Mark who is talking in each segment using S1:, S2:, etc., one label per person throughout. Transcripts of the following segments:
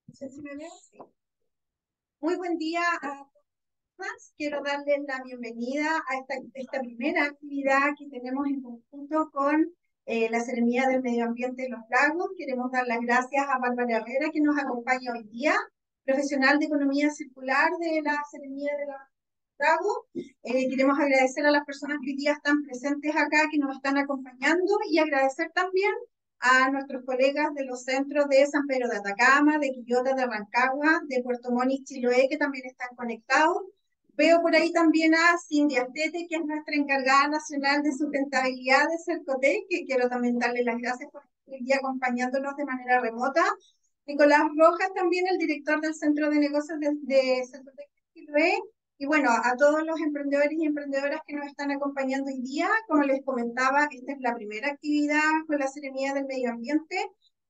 S1: No sé si me veo. Sí. Muy buen día a todas. Quiero darles la bienvenida a esta primera actividad que tenemos en conjunto con la Seremía del Medio Ambiente de los Lagos. Queremos dar las gracias a Bárbara Herrera, que nos acompaña hoy día, profesional de Economía Circular de la Seremía de los Lagos. Queremos agradecer a las personas que hoy día están presentes acá, que nos están acompañando, y agradecer también a nuestros colegas de los centros de San Pedro de Atacama, de Quillota, de Rancagua, de Puerto Montt, Chiloé, que también están conectados. Veo por ahí también a Cindy Astete, que es nuestra encargada nacional de sustentabilidad de Cercotec, que quiero también darle las gracias por estar hoy día acompañándonos de manera remota. Nicolás Rojas, también el director del Centro de Negocios de Cercotec de Chiloé. Y bueno, a todos los emprendedores y emprendedoras que nos están acompañando hoy día, como les comentaba, esta es la primera actividad con la Seremía del Medio Ambiente,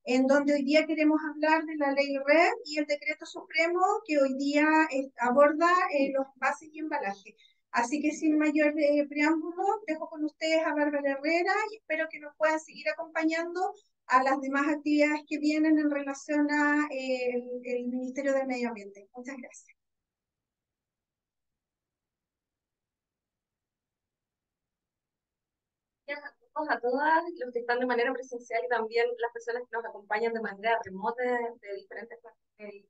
S1: en donde hoy día queremos hablar de la ley RED y el decreto supremo que hoy día aborda los envases y embalajes. Así que sin mayor preámbulo, dejo con ustedes a Bárbara Herrera y espero que nos puedan seguir acompañando a las demás actividades que vienen en relación a el Ministerio del Medio Ambiente. Muchas gracias.
S2: A todas los que están de manera presencial y también las personas que nos acompañan de manera remota de diferentes partes del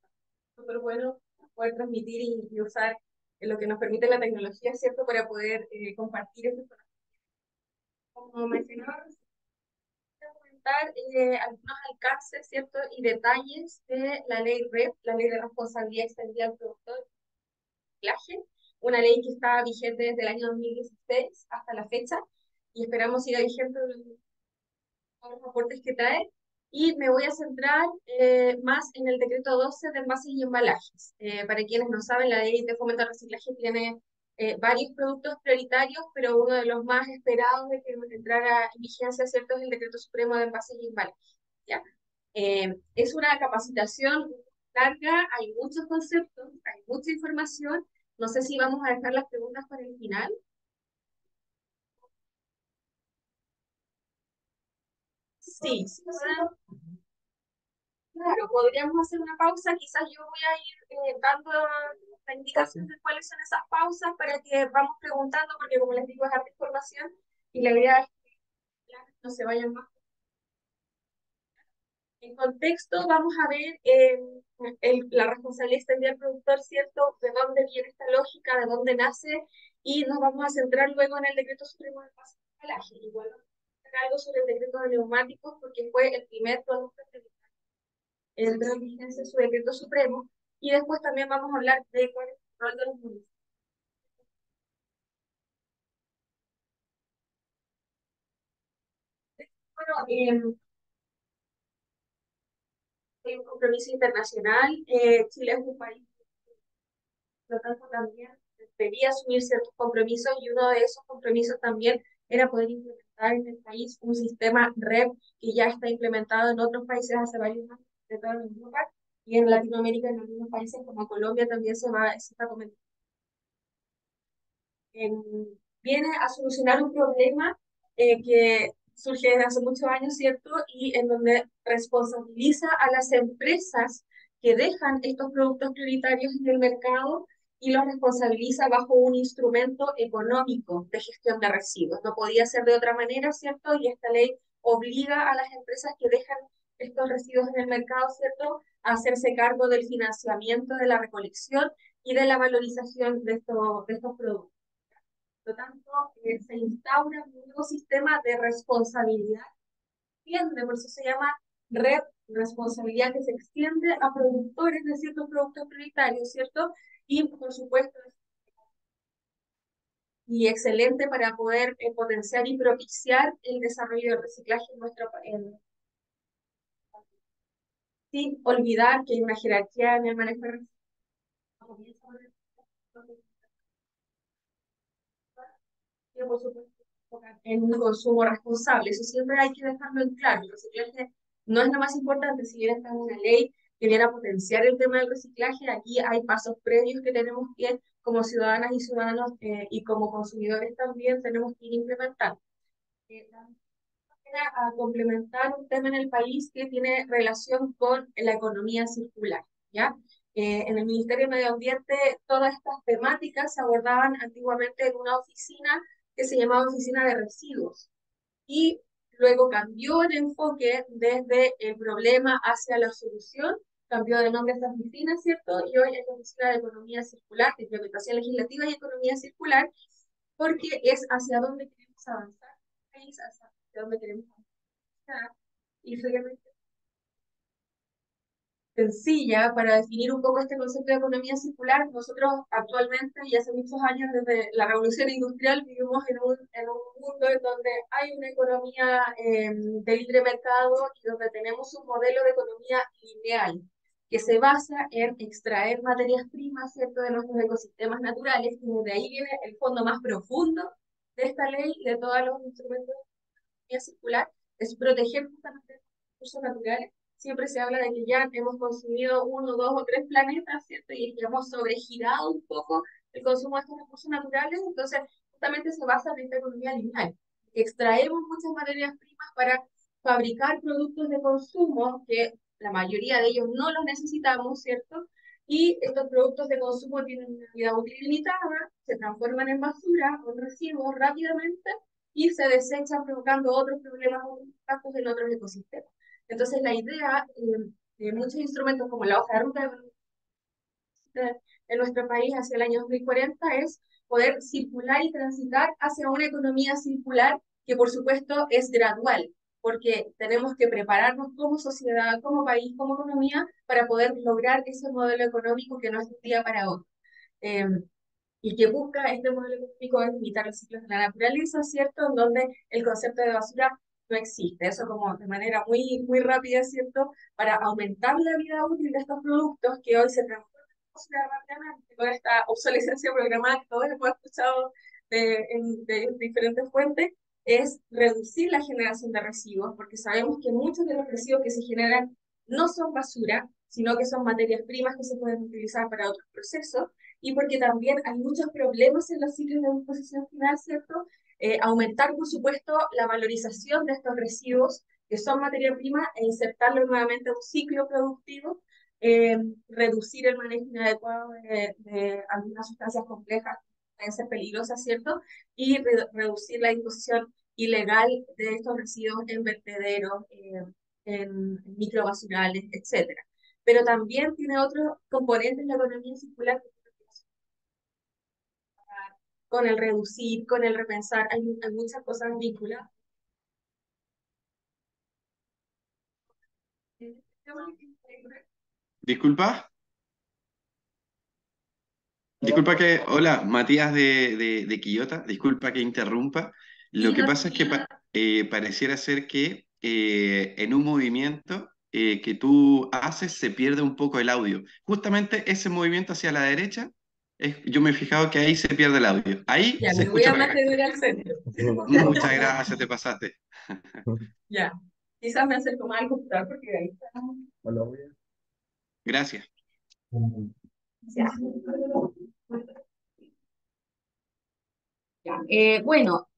S2: súper bueno poder transmitir y usar lo que nos permite la tecnología, ¿cierto? Para poder compartir estos conocimientos. Como mencionaba, voy a comentar algunos alcances, ¿cierto? Y detalles de la ley REP, la ley de responsabilidad extendida al productor, reciclaje, una ley que está vigente desde el año 2016 hasta la fecha y esperamos siga vigente los aportes que trae y me voy a centrar más en el decreto 12 de envases y embalajes. Para quienes no saben, la ley de fomento al reciclaje tiene varios productos prioritarios, pero uno de los más esperados de que entrara en vigencia, ¿cierto?, es el decreto supremo de envases y embalajes. ¿Ya? Es una capacitación larga, hay muchos conceptos, hay mucha información. No sé si vamos a dejar las preguntas para el final. Sí, sí, claro, podríamos hacer una pausa, quizás yo voy a ir dando la indicación de cuáles son esas pausas para que vamos preguntando, porque como les digo, es harta información y la idea es que no se vayan más. En contexto, vamos a ver la responsabilidad extendida del productor, ¿cierto? De dónde viene esta lógica, de dónde nace, y nos vamos a centrar luego en el decreto supremo de paz y embalaje. Igual vamos a hacer algo sobre el decreto de neumáticos, porque fue el primer producto que entró en vigencia su decreto supremo, y después también vamos a hablar de cuál es el rol de los municipios. Bueno, hay un compromiso internacional, Chile es un país, por lo tanto también debía asumir ciertos compromisos y uno de esos compromisos también era poder implementar en el país un sistema REP que ya está implementado en otros países hace varios años, de toda Europa, y en Latinoamérica, en algunos países como Colombia también se está comentando. em, Viene a solucionar un problema que surge desde hace muchos años, ¿cierto? Y en donde responsabiliza a las empresas que dejan estos productos prioritarios en el mercado y los responsabiliza bajo un instrumento económico de gestión de residuos. No podía ser de otra manera, ¿cierto? Y esta ley obliga a las empresas que dejan estos residuos en el mercado, ¿cierto?, a hacerse cargo del financiamiento de la recolección y de la valorización de estos productos. Por lo tanto, se instaura un nuevo sistema de responsabilidad, extiende, por eso se llama red responsabilidad, que se extiende a productores de ciertos productos prioritarios, ¿cierto? Y por supuesto, y excelente para poder potenciar y propiciar el desarrollo del reciclaje en nuestro país, sin olvidar que hay una jerarquía en el manejo de reciclaje, y por supuesto en un consumo responsable. Eso siempre hay que dejarlo en claro. El reciclaje no es lo más importante, si bien está en una ley que viene a potenciar el tema del reciclaje, aquí hay pasos previos que tenemos que, como ciudadanas y ciudadanos y como consumidores también, tenemos que ir implementando. A complementar un tema en el país que tiene relación con la economía circular. ¿ya? En el Ministerio de Medio Ambiente todas estas temáticas se abordaban antiguamente en una oficina que se llamaba Oficina de Residuos y luego cambió el enfoque desde el problema hacia la solución, cambió de nombre esta oficina, ¿cierto? Y hoy es la Oficina de Economía Circular, de Implementación Legislativa y Economía Circular, porque es hacia dónde queremos avanzar, es hacia dónde queremos avanzar. Y finalmente sencilla para definir un poco este concepto de economía circular. Nosotros actualmente y hace muchos años desde la revolución industrial vivimos en un mundo en donde hay una economía de libre mercado y donde tenemos un modelo de economía lineal que se basa en extraer materias primas, ¿cierto?, de nuestros ecosistemas naturales, y desde ahí viene el fondo más profundo de esta ley y de todos los instrumentos circular, es proteger justamente los recursos naturales. Siempre se habla de que ya hemos consumido uno, dos o tres planetas, ¿cierto? Y que hemos sobregirado un poco el consumo de estos recursos naturales, entonces justamente se basa en esta economía lineal, que extraemos muchas materias primas para fabricar productos de consumo que la mayoría de ellos no los necesitamos, ¿cierto? Y estos productos de consumo tienen una vida útil limitada, se transforman en basura o en residuos rápidamente y se desechan provocando otros problemas o impactos en otros ecosistemas. Entonces, la idea de muchos instrumentos como la hoja de ruta en nuestro país hacia el año 2040 es poder circular y transitar hacia una economía circular que, por supuesto, es gradual, porque tenemos que prepararnos como sociedad, como país, como economía, para poder lograr ese modelo económico que no es de un día para otro. Eh, y que busca este modelo económico es limitar los ciclos de la naturaleza, ¿cierto? En donde el concepto de basura no existe. Eso como de manera muy, muy rápida, ¿cierto? Para aumentar la vida útil de estos productos que hoy se transforman en basura rápidamente con esta obsolescencia programada que todos hemos escuchado de diferentes fuentes, es reducir la generación de residuos, porque sabemos que muchos de los residuos que se generan no son basura, sino que son materias primas que se pueden utilizar para otros procesos y porque también hay muchos problemas en los ciclos de disposición final, ¿cierto? Aumentar, por supuesto, la valorización de estos residuos, que son materia prima, e insertarlo nuevamente en un ciclo productivo, reducir el manejo inadecuado de algunas sustancias complejas que pueden ser peligrosas, ¿cierto? Y reducir la disposición ilegal de estos residuos en vertederos, en microbasurales, etcétera. Pero también tiene otros componentes la economía circular con el reducir, con el repensar, hay muchas cosas vinculadas.
S3: Disculpa, disculpa que, hola, Matías de Quillota, disculpa que interrumpa. Lo
S2: Sí,
S3: que
S2: no,
S3: pasa es que pareciera ser que en un movimiento que tú haces se pierde un poco el audio. Justamente ese movimiento hacia la derecha, yo me he fijado que ahí se pierde el audio. Ahí
S2: ya,
S3: se
S2: me voy
S3: escucha
S2: a
S3: perfecto.
S2: mantener al centro.
S3: Muchas gracias, te pasaste.
S2: Ya, quizás me acerco más al computador porque ahí está.
S3: Gracias.
S2: Ya. Ya. Bueno,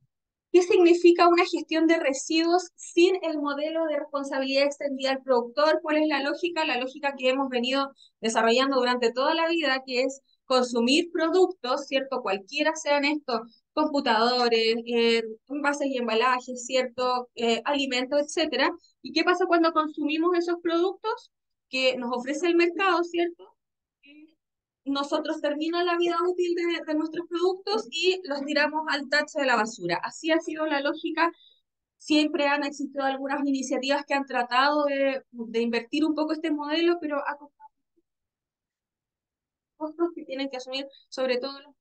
S2: ¿qué significa una gestión de residuos sin el modelo de responsabilidad extendida al productor? ¿Cuál es la lógica? La lógica que hemos venido desarrollando durante toda la vida, que es consumir productos, ¿cierto? Cualquiera sean estos, computadores, envases y embalajes, ¿cierto? Alimentos, etcétera. ¿Y qué pasa cuando consumimos esos productos que nos ofrece el mercado, ¿cierto? Nosotros termina la vida útil de nuestros productos y los tiramos al tacho de la basura. Así ha sido la lógica. Siempre han existido algunas iniciativas que han tratado de invertir un poco este modelo, pero a costos que tienen que asumir sobre todo los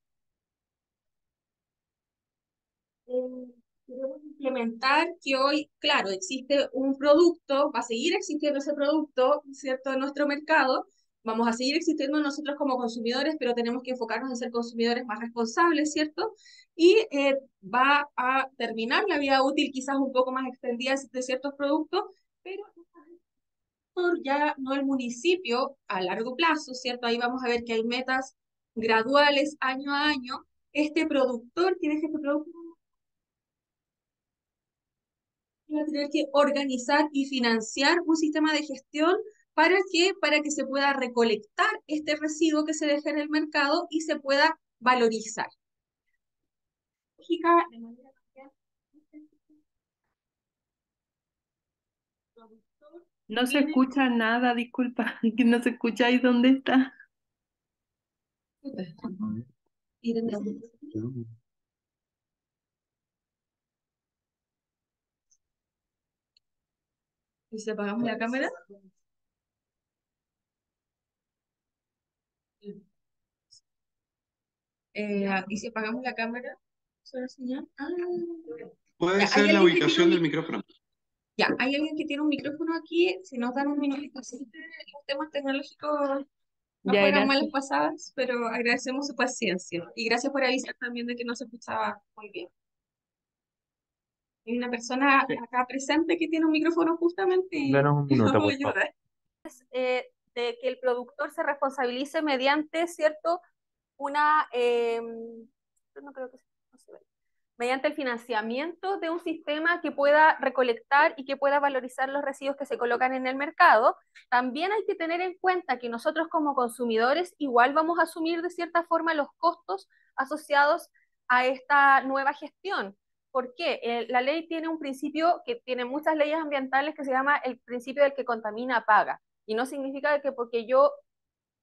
S2: queremos implementar que hoy, claro, existe un producto, va a seguir existiendo ese producto, ¿cierto?, en nuestro mercado, vamos a seguir existiendo nosotros como consumidores, pero tenemos que enfocarnos en ser consumidores más responsables, ¿cierto? Y va a terminar la vida útil quizás un poco más extendida de ciertos productos, pero ya no el municipio a largo plazo, ¿cierto? Ahí vamos a ver que hay metas graduales año a año. Este productor que deje este producto va a tener que organizar y financiar un sistema de gestión ¿Para qué? Para que se pueda recolectar este residuo que se deja en el mercado y se pueda valorizar. Lógica de manera también, productor
S4: No se
S2: tiene-
S4: escucha nada, disculpa, que no se escucha ahí dónde está.
S2: ¿Y si apagamos la cámara? ¿Y si apagamos la cámara? ¿Suena señal? Ah,
S3: Puede
S2: ya, ¿hay
S3: ser la
S2: alguien que tiene
S3: ubicación
S2: un
S3: del
S2: micrófono?
S3: micrófono.
S2: Ya, ¿hay alguien que tiene un micrófono aquí? Si nos dan un minutito, sí, los temas tecnológicos no
S4: Ya,
S2: fueron malas
S4: gracias.
S2: pasadas, pero agradecemos su paciencia. Y gracias por avisar también de que no se escuchaba muy bien. Hay una persona acá presente que tiene un micrófono justamente y
S5: Danos un minuto,
S2: vamos a
S5: por favor.
S2: ayudar. De que el productor se responsabilice mediante, ¿cierto? No creo que no se ve. Mediante el financiamiento de un sistema que pueda recolectar y que pueda valorizar los residuos que se colocan en el mercado. También hay que tener en cuenta que nosotros como consumidores igual vamos a asumir de cierta forma los costos asociados a esta nueva gestión. ¿Por qué? La ley tiene un principio que tiene muchas leyes ambientales que se llama el principio del que contamina paga. Y no significa que porque yo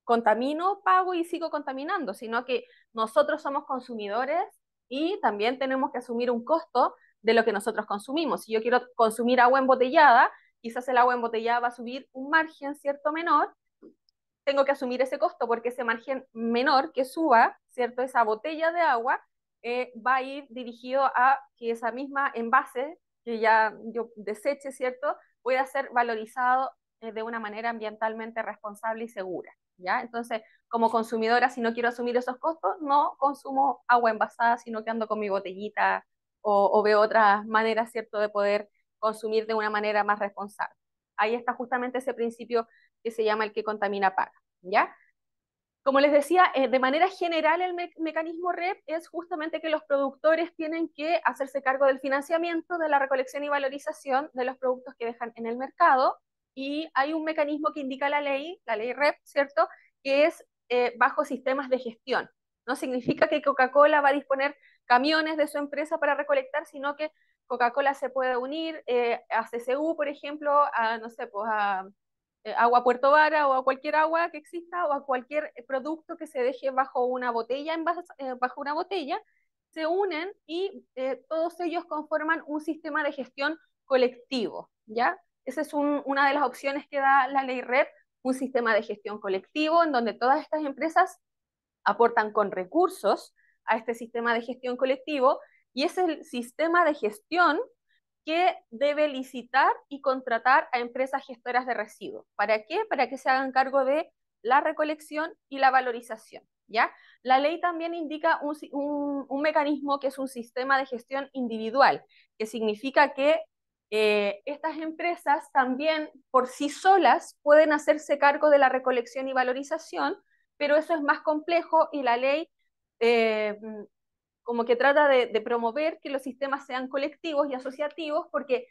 S2: contamino, pago y sigo contaminando, sino que nosotros somos consumidores y también tenemos que asumir un costo de lo que nosotros consumimos. Si yo quiero consumir agua embotellada, quizás el agua embotellada va a subir un margen, ¿cierto?, menor, tengo que asumir ese costo porque ese margen menor que suba, ¿cierto?, esa botella de agua, va a ir dirigido a que esa misma envase que ya yo deseche, ¿cierto?, pueda ser valorizado de una manera ambientalmente responsable y segura, ¿ya? Entonces, como consumidora, si no quiero asumir esos costos, no consumo agua envasada, sino que ando con mi botellita o veo otras maneras, ¿cierto?, de poder consumir de una manera más responsable. Ahí está justamente ese principio que se llama el que contamina paga, ¿ya? Como les decía, de manera general el mecanismo REP es justamente que los productores tienen que hacerse cargo del financiamiento, de la recolección y valorización de los productos que dejan en el mercado, y hay un mecanismo que indica la ley REP, ¿cierto?, que es bajo sistemas de gestión. No significa que Coca-Cola va a disponer camiones de su empresa para recolectar, sino que Coca-Cola se puede unir a CCU, por ejemplo, a, no sé, pues a agua Puerto Vara o a cualquier agua que exista o a cualquier producto que se deje bajo una botella, bajo una botella, se unen y todos ellos conforman un sistema de gestión colectivo, ¿ya? Esa es una de las opciones que da la ley REP, un sistema de gestión colectivo en donde todas estas empresas aportan con recursos a este sistema de gestión colectivo y es el sistema de gestión que debe licitar y contratar a empresas gestoras de residuos. ¿Para qué? Para que se hagan cargo de la recolección y la valorización, ¿ya? La ley también indica un mecanismo que es un sistema de gestión individual, que significa que estas empresas también por sí solas pueden hacerse cargo de la recolección y valorización, pero eso es más complejo y la ley eh, como que trata de promover que los sistemas sean colectivos y asociativos, porque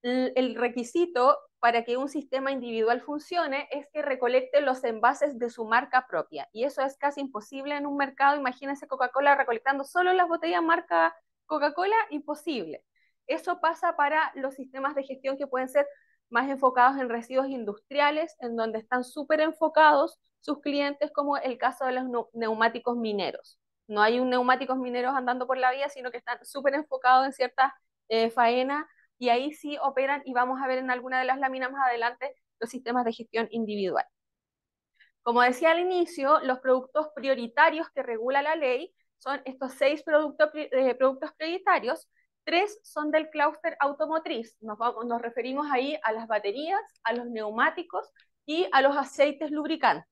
S2: el requisito para que un sistema individual funcione es que recolecte los envases de su marca propia. Y eso es casi imposible en un mercado. Imagínense Coca-Cola recolectando solo las botellas marca Coca-Cola, imposible. Eso pasa para los sistemas de gestión que pueden ser más enfocados en residuos industriales, en donde están súper enfocados sus clientes, como el caso de los neumáticos mineros. No hay un neumáticos mineros andando por la vía, sino que están súper enfocados en ciertas faenas y ahí sí operan y vamos a ver en alguna de las láminas más adelante los sistemas de gestión individual. Como decía al inicio, los productos prioritarios que regula la ley son estos 6 productos prioritarios. 3 son del clúster automotriz. Nos referimos ahí a las baterías, a los neumáticos y a los aceites lubricantes.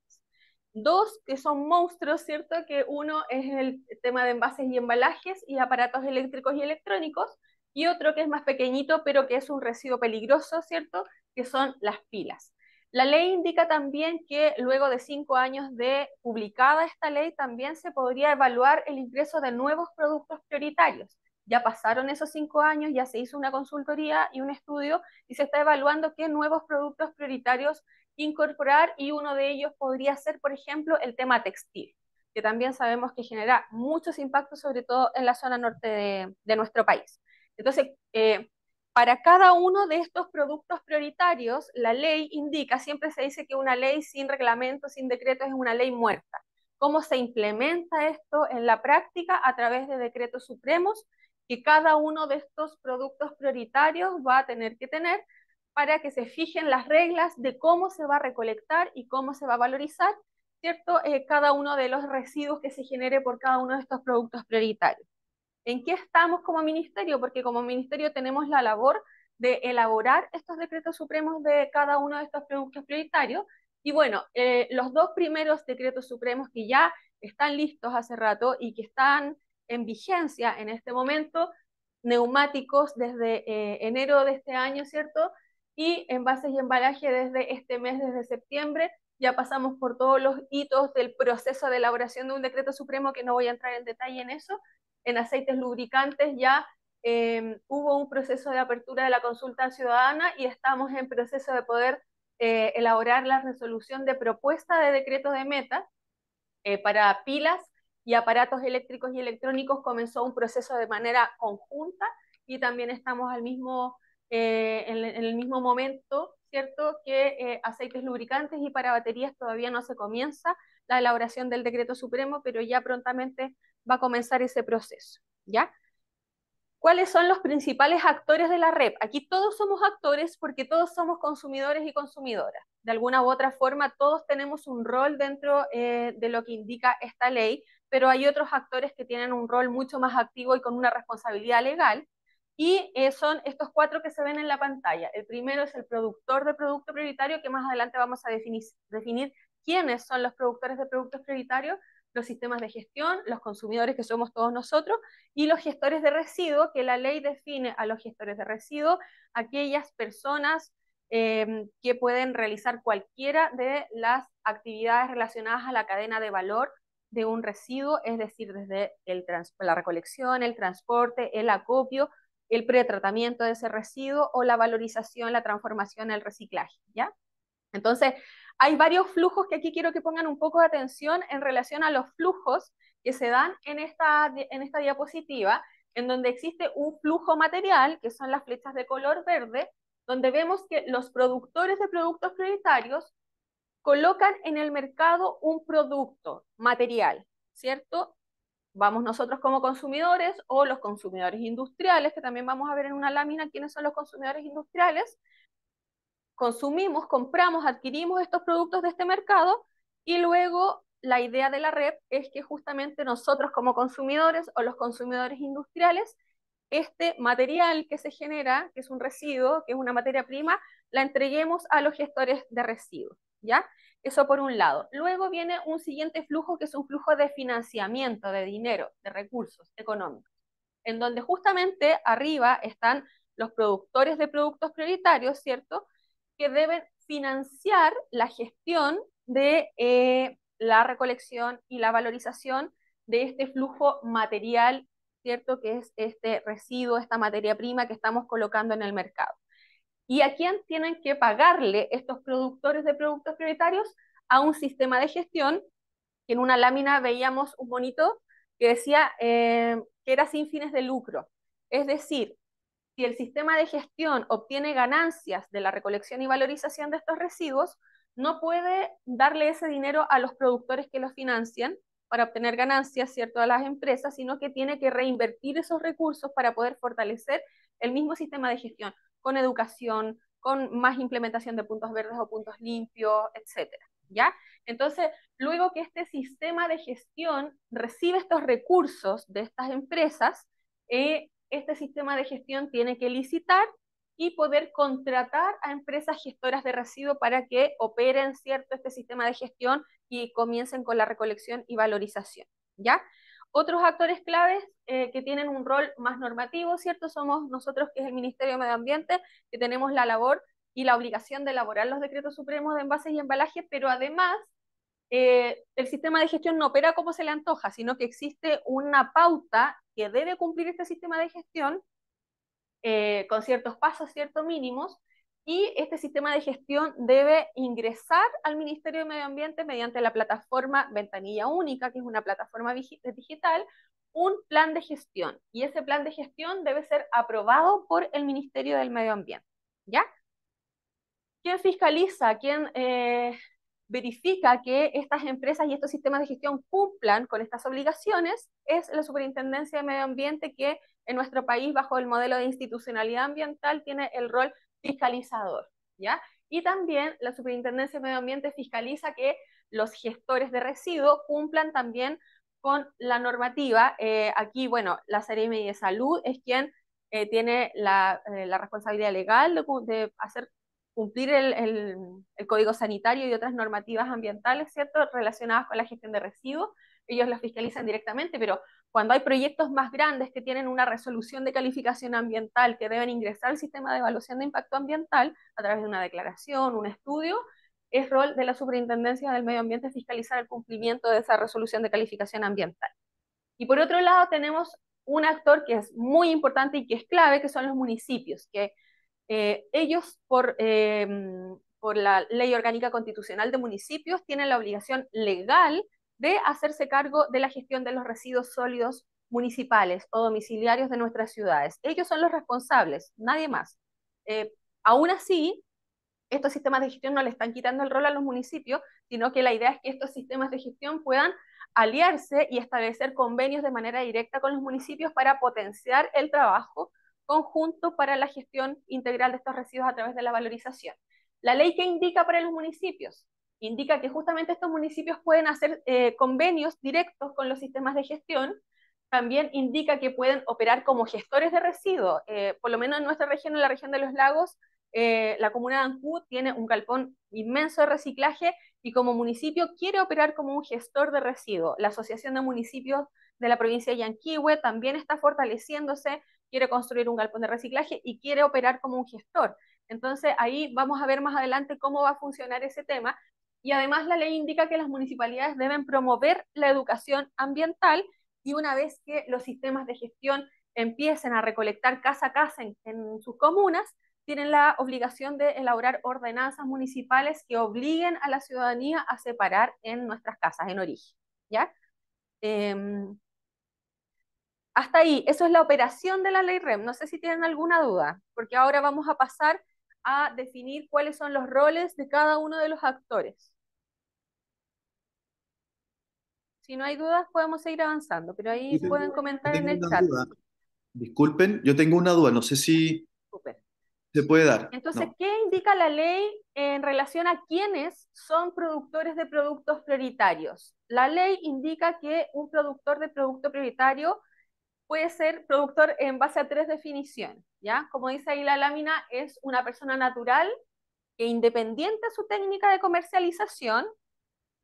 S2: 2 que son monstruos, ¿cierto? Que uno es el tema de envases y embalajes y aparatos eléctricos y electrónicos, y otro que es más pequeñito, pero que es un residuo peligroso, ¿cierto? Que son las pilas. La ley indica también que luego de 5 años de publicada esta ley, también se podría evaluar el ingreso de nuevos productos prioritarios. Ya pasaron esos 5 años, ya se hizo una consultoría y un estudio y se está evaluando qué nuevos productos prioritarios incorporar, y uno de ellos podría ser, por ejemplo, el tema textil, que también sabemos que genera muchos impactos, sobre todo en la zona norte de nuestro país. Entonces, para cada uno de estos productos prioritarios, la ley indica, siempre se dice que una ley sin reglamento, sin decreto, es una ley muerta. ¿Cómo se implementa esto en la práctica? A través de decretos supremos, que cada uno de estos productos prioritarios va a tener que tener para que se fijen las reglas de cómo se va a recolectar y cómo se va a valorizar, ¿cierto? Cada uno de los residuos que se genere por cada uno de estos productos prioritarios. ¿En qué estamos como ministerio? Porque como ministerio tenemos la labor de elaborar estos decretos supremos de cada uno de estos productos prioritarios. Y bueno, los dos primeros decretos supremos que ya están listos hace rato y que están en vigencia en este momento, neumáticos desde enero de este año, ¿cierto? Y envases y embalaje desde este mes, desde septiembre. Ya pasamos por todos los hitos del proceso de elaboración de un decreto supremo, que no voy a entrar en detalle en eso. En aceites lubricantes ya hubo un proceso de apertura de la consulta ciudadana y estamos en proceso de poder elaborar la resolución de propuesta de decreto de meta. Para pilas y aparatos eléctricos y electrónicos comenzó un proceso de manera conjunta, y también estamos en el mismo momento, ¿cierto?, que aceites lubricantes, y para baterías todavía no se comienza la elaboración del decreto supremo, pero ya prontamente va a comenzar ese proceso, ¿ya? ¿Cuáles son los principales actores de la REP? Aquí todos somos actores porque todos somos consumidores y consumidoras. De alguna u otra forma, todos tenemos un rol dentro de lo que indica esta ley, pero hay otros actores que tienen un rol mucho más activo y con una responsabilidad legal, y son estos cuatro que se ven en la pantalla. El primero es el productor de producto prioritario, que más adelante vamos a definir quiénes son los productores de productos prioritarios, los sistemas de gestión, los consumidores, que somos todos nosotros, y los gestores de residuos, que la ley define a los gestores de residuos, aquellas personas que pueden realizar cualquiera de las actividades relacionadas a la cadena de valor de un residuo, es decir, desde la recolección, el transporte, el acopio, el pretratamiento de ese residuo, o la valorización, la transformación, el reciclaje, ¿ya? Entonces, hay varios flujos que aquí quiero que pongan un poco de atención en relación a los flujos que se dan en esta diapositiva, en donde existe un flujo material, que son las flechas de color verde, donde vemos que los productores de productos prioritarios colocan en el mercado un producto material, ¿cierto? Vamos nosotros como consumidores, o los consumidores industriales, que también vamos a ver en una lámina quiénes son los consumidores industriales. Consumimos, compramos, adquirimos estos productos de este mercado, y luego la idea de la REP es que justamente nosotros como consumidores o los consumidores industriales, este material que se genera, que es un residuo, que es una materia prima, la entreguemos a los gestores de residuos, ¿ya? Eso por un lado. Luego viene un siguiente flujo, que es un flujo de financiamiento de dinero, de recursos económicos, en donde justamente arriba están los productores de productos prioritarios, ¿cierto?, que deben financiar la gestión de la recolección y la valorización de este flujo material, ¿cierto?, que es este residuo, esta materia prima que estamos colocando en el mercado. ¿Y a quién tienen que pagarle estos productores de productos prioritarios? A un sistema de gestión, que en una lámina veíamos un bonito que decía que era sin fines de lucro. Es decir, si el sistema de gestión obtiene ganancias de la recolección y valorización de estos residuos, no puede darle ese dinero a los productores que los financian para obtener ganancias, ¿cierto?, a las empresas, sino que tiene que reinvertir esos recursos para poder fortalecer el mismo sistema de gestión, con educación, con más implementación de puntos verdes o puntos limpios, etcétera, ¿ya? Entonces, luego que este sistema de gestión recibe estos recursos de estas empresas, este sistema de gestión tiene que licitar y poder contratar a empresas gestoras de residuos para que operen, ¿cierto?, este sistema de gestión y comiencen con la recolección y valorización, ¿ya? Otros actores claves que tienen un rol más normativo, ¿cierto?, somos nosotros, que es el Ministerio de Medio Ambiente, que tenemos la labor y la obligación de elaborar los decretos supremos de envases y embalajes, pero además el sistema de gestión no opera como se le antoja, sino que existe una pauta que debe cumplir este sistema de gestión con ciertos pasos, ciertos mínimos,
S5: y este sistema de gestión debe ingresar al Ministerio de Medio Ambiente mediante la plataforma Ventanilla Única, que es una plataforma digital, un plan de gestión, y ese plan de gestión debe ser aprobado por el Ministerio del Medio Ambiente, ¿ya? ¿Quién fiscaliza? ¿Quién verifica que estas empresas y estos sistemas de gestión cumplan con estas obligaciones? Es la Superintendencia de Medio Ambiente, que en nuestro país, bajo el modelo de institucionalidad ambiental, tiene el rol fiscalizador, ¿ya? Y también la Superintendencia de Medio Ambiente fiscaliza que los gestores de residuos cumplan también con la normativa. Aquí, bueno, la Seremi de Salud es quien tiene la responsabilidad legal de hacer cumplir el Código Sanitario y otras normativas ambientales, ¿cierto?, relacionadas con la gestión de residuos. Ellos los fiscalizan directamente, pero cuando hay proyectos más grandes que tienen una resolución de calificación ambiental que deben ingresar al sistema de evaluación de impacto ambiental a través de una declaración, un estudio, es rol de la Superintendencia del Medio Ambiente fiscalizar el cumplimiento de esa resolución de calificación ambiental. Y por otro lado tenemos un actor que es muy importante y que es clave, que son los municipios, que ellos por la Ley Orgánica Constitucional de Municipios tienen la obligación legal de hacerse cargo de la gestión de los residuos sólidos municipales o domiciliarios de nuestras ciudades. Ellos son los responsables, nadie más. Aún así, estos sistemas de gestión no le están quitando el rol a los municipios, sino que la idea es que estos sistemas de gestión puedan aliarse y establecer convenios de manera directa con los municipios para potenciar el trabajo conjunto para la gestión integral de estos residuos a través de la valorización. La ley que indica para los municipios indica que justamente estos municipios pueden hacer convenios directos con los sistemas de gestión. También indica que pueden operar como gestores de residuos. Por lo menos en nuestra región, en la región de los lagos, la comuna de Ancud tiene un galpón inmenso de reciclaje y como municipio quiere operar como un gestor de residuos. La Asociación de Municipios de la provincia de Yanquihue también está fortaleciéndose, quiere construir un galpón de reciclaje y quiere operar como un gestor. Entonces ahí vamos a ver más adelante cómo va a funcionar ese tema. Y además la ley indica que las municipalidades deben promover la educación ambiental, y una vez que los sistemas de gestión empiecen a recolectar casa a casa en sus comunas, tienen la obligación de elaborar ordenanzas municipales que obliguen a la ciudadanía a separar en nuestras casas en origen, ¿ya? Hasta ahí, eso es la operación de la ley REM. No sé si tienen alguna duda, porque ahora vamos a pasar a definir cuáles son los roles de cada uno de los actores. Si no hay dudas, podemos seguir avanzando, pero ahí pueden comentar en el chat.
S6: Disculpen, yo tengo una duda, no sé si
S5: Súper.
S6: se puede dar.
S5: Entonces,
S6: No.
S5: ¿qué indica la ley en relación a quiénes son productores de productos prioritarios? La ley indica que un productor de producto prioritario puede ser productor en base a 3 definiciones, ¿ya? Como dice ahí la lámina, es una persona natural que, independiente de su técnica de comercialización,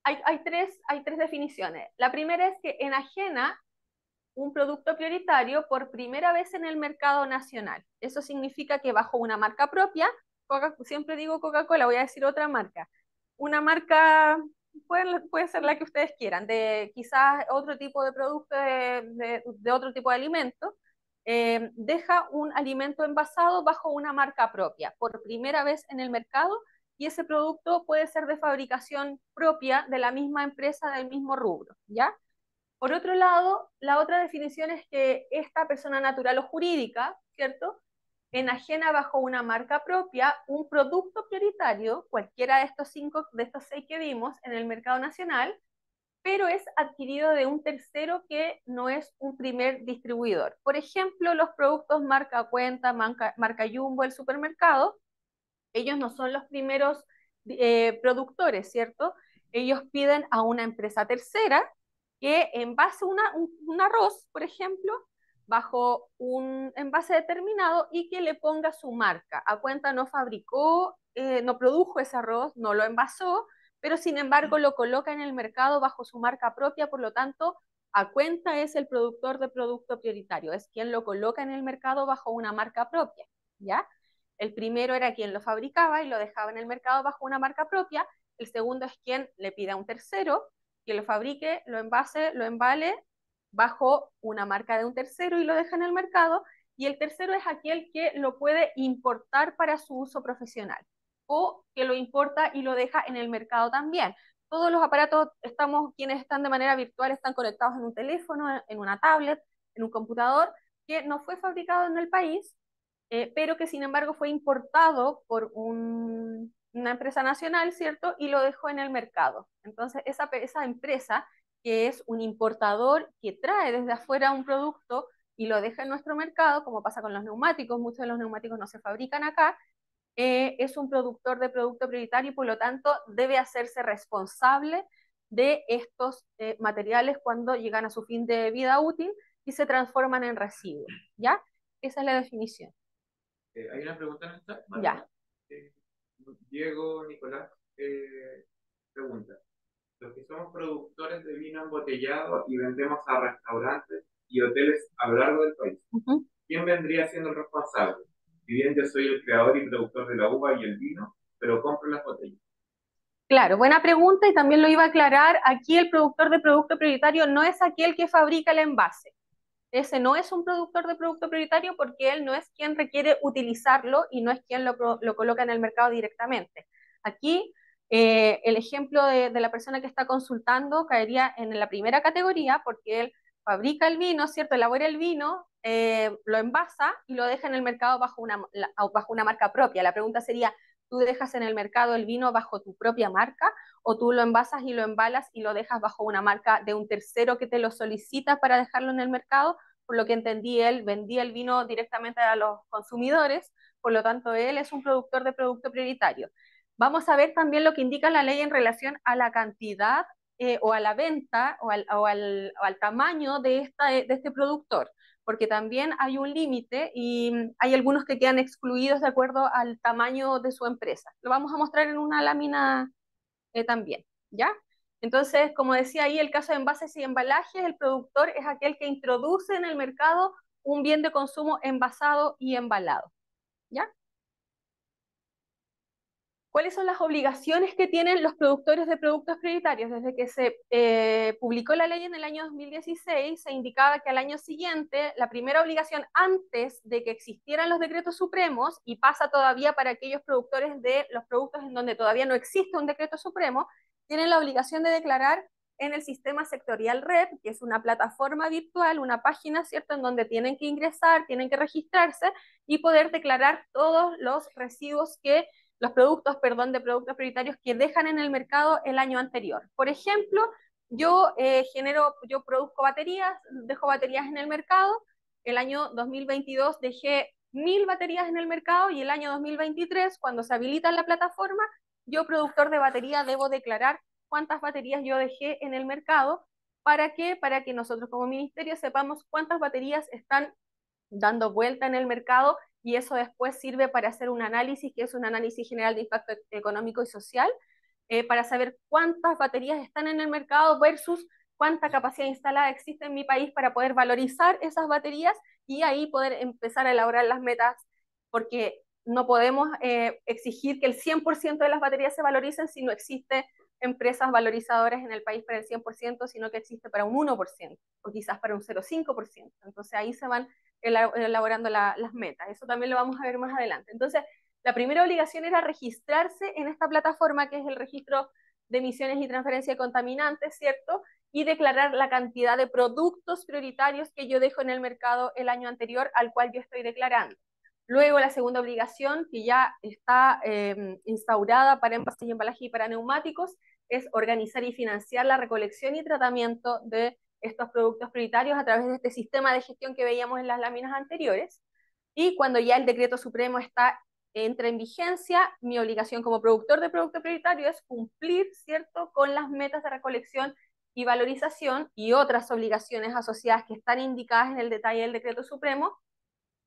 S5: hay tres definiciones. La primera es que enajena un producto prioritario por primera vez en el mercado nacional. Eso significa que bajo una marca propia, siempre digo Coca-Cola, voy a decir otra marca, una marca puede ser la que ustedes quieran, de quizás otro tipo de producto, de otro tipo de alimento, deja un alimento envasado bajo una marca propia por primera vez en el mercado, y ese producto puede ser de fabricación propia de la misma empresa del mismo rubro, ¿ya? Por otro lado, la otra definición es que esta persona natural o jurídica, ¿cierto?, enajena bajo una marca propia un producto prioritario, cualquiera de estos 6 que vimos en el mercado nacional, pero es adquirido de un tercero que no es un primer distribuidor. Por ejemplo, los productos marca Cuenta, marca Jumbo, el supermercado, ellos no son los primeros productores, ¿cierto? Ellos piden a una empresa tercera que envase un arroz, por ejemplo, bajo un envase determinado y que le ponga su marca. A Cuenta no fabricó, no produjo ese arroz, no lo envasó, pero sin embargo lo coloca en el mercado bajo su marca propia, por lo tanto, A Cuenta es el productor de producto prioritario, es quien lo coloca en el mercado bajo una marca propia, ¿ya? El primero era quien lo fabricaba y lo dejaba en el mercado bajo una marca propia. El segundo es quien le pide a un tercero que lo fabrique, lo envase, lo embale bajo una marca de un tercero y lo deja en el mercado. y el tercero es aquel que lo puede importar para su uso profesional o que lo importa y lo deja en el mercado también. Todos los aparatos, quienes están de manera virtual están conectados en un teléfono, en una tablet, en un computador, que no fue fabricado en el país, pero que sin embargo fue importado por una empresa nacional, ¿cierto? Y lo dejó en el mercado. Entonces, esa empresa, que es un importador que trae desde afuera un producto y lo deja en nuestro mercado, como pasa con los neumáticos, muchos de los neumáticos no se fabrican acá, es un productor de producto prioritario y por lo tanto debe hacerse responsable de estos materiales cuando llegan a su fin de vida útil y se transforman en residuos, ¿ya? Esa es la definición.
S7: Hay una pregunta en el chat.
S5: Ya.
S7: Eh, Diego Nicolás pregunta: los que somos productores de vino embotellado y vendemos a restaurantes y hoteles a lo largo del país, ¿quién vendría siendo el responsable? Si bien yo soy el creador y productor de la uva y el vino, pero compro las botellas.
S5: Claro, buena pregunta y también lo iba a aclarar. Aquí el productor de producto prioritario no es aquel que fabrica el envase. Ese no es un productor de producto prioritario porque él no es quien requiere utilizarlo y no es quien lo coloca en el mercado directamente. Aquí el ejemplo de la persona que está consultando caería en la primera categoría porque él fabrica el vino, ¿cierto? Elabora el vino, lo envasa y lo deja en el mercado bajo una marca propia. La pregunta sería, ¿tú dejas en el mercado el vino bajo tu propia marca o tú lo envasas y lo embalas y lo dejas bajo una marca de un tercero que te lo solicita para dejarlo en el mercado? Por lo que entendí, él vendía el vino directamente a los consumidores, por lo tanto, él es un productor de producto prioritario. Vamos a ver también lo que indica la ley en relación a la cantidad o a la venta o al tamaño de este productor, porque también hay un límite y hay algunos que quedan excluidos de acuerdo al tamaño de su empresa. Lo vamos a mostrar en una lámina también, ¿ya? Entonces, como decía ahí, el caso de envases y embalajes, el productor es aquel que introduce en el mercado un bien de consumo envasado y embalado, ¿ya? ¿Cuáles son las obligaciones que tienen los productores de productos prioritarios? Desde que se publicó la ley en el año 2016, se indicaba que al año siguiente, la primera obligación antes de que existieran los decretos supremos, y pasa todavía para aquellos productores de los productos en donde todavía no existe un decreto supremo, tienen la obligación de declarar en el sistema sectorial REP, que es una plataforma virtual, una página, ¿cierto?, en donde tienen que ingresar, tienen que registrarse y poder declarar todos los residuos los productos, perdón, de productos prioritarios que dejan en el mercado el año anterior. Por ejemplo, yo produzco baterías, dejo baterías en el mercado, el año 2022 dejé 1000 baterías en el mercado y el año 2023, cuando se habilita la plataforma, yo, productor de batería, debo declarar cuántas baterías yo dejé en el mercado. ¿Para qué? Para que nosotros como ministerio sepamos cuántas baterías están dando vuelta en el mercado y eso después sirve para hacer un análisis, que es un análisis general de impacto económico y social, para saber cuántas baterías están en el mercado versus cuánta capacidad instalada existe en mi país para poder valorizar esas baterías y ahí poder empezar a elaborar las metas, porque no podemos exigir que el 100% de las baterías se valoricen si no existe empresas valorizadoras en el país para el 100%, sino que existe para un 1% o quizás para un 0,5%. Entonces ahí se van elaborando las metas. Eso también lo vamos a ver más adelante. Entonces, la primera obligación era registrarse en esta plataforma que es el registro de emisiones y transferencia de contaminantes, ¿cierto? Y declarar la cantidad de productos prioritarios que yo dejo en el mercado el año anterior al cual yo estoy declarando. Luego, la segunda obligación, que ya está instaurada para envases y embalaje y para neumáticos, es organizar y financiar la recolección y tratamiento de estos productos prioritarios a través de este sistema de gestión que veíamos en las láminas anteriores. Y cuando ya el decreto supremo entra en vigencia, mi obligación como productor de producto prioritario es cumplir, ¿cierto?, con las metas de recolección y valorización y otras obligaciones asociadas que están indicadas en el detalle del decreto supremo.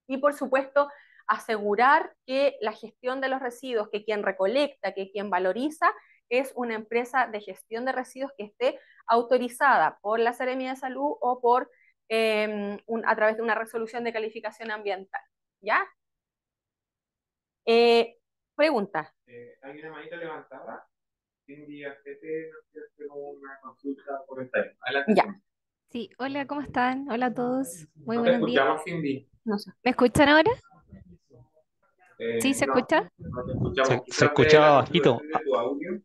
S5: Y por supuesto, asegurar que la gestión de los residuos, que quien recolecta, que quien valoriza, es una empresa de gestión de residuos que esté autorizada por la Seremía de Salud o a través de una resolución de calificación ambiental. ¿Ya? Pregunta.
S7: Hay una manita levantada. Cindy Artete nos quiere hacer una consulta por esta.
S5: Ya.
S8: Sí, hola, ¿cómo están? Hola a todos, muy
S7: No te
S8: buenos días.
S7: escuchamos, Cindy.
S5: No sé.
S8: ¿Me escuchan ahora? ¿Sí se
S7: No,
S8: escucha?
S7: no te
S9: Se,
S7: escuchamos.
S9: se
S7: Quizás ve la
S9: escuchaba bajito.
S7: configuración de tu audio.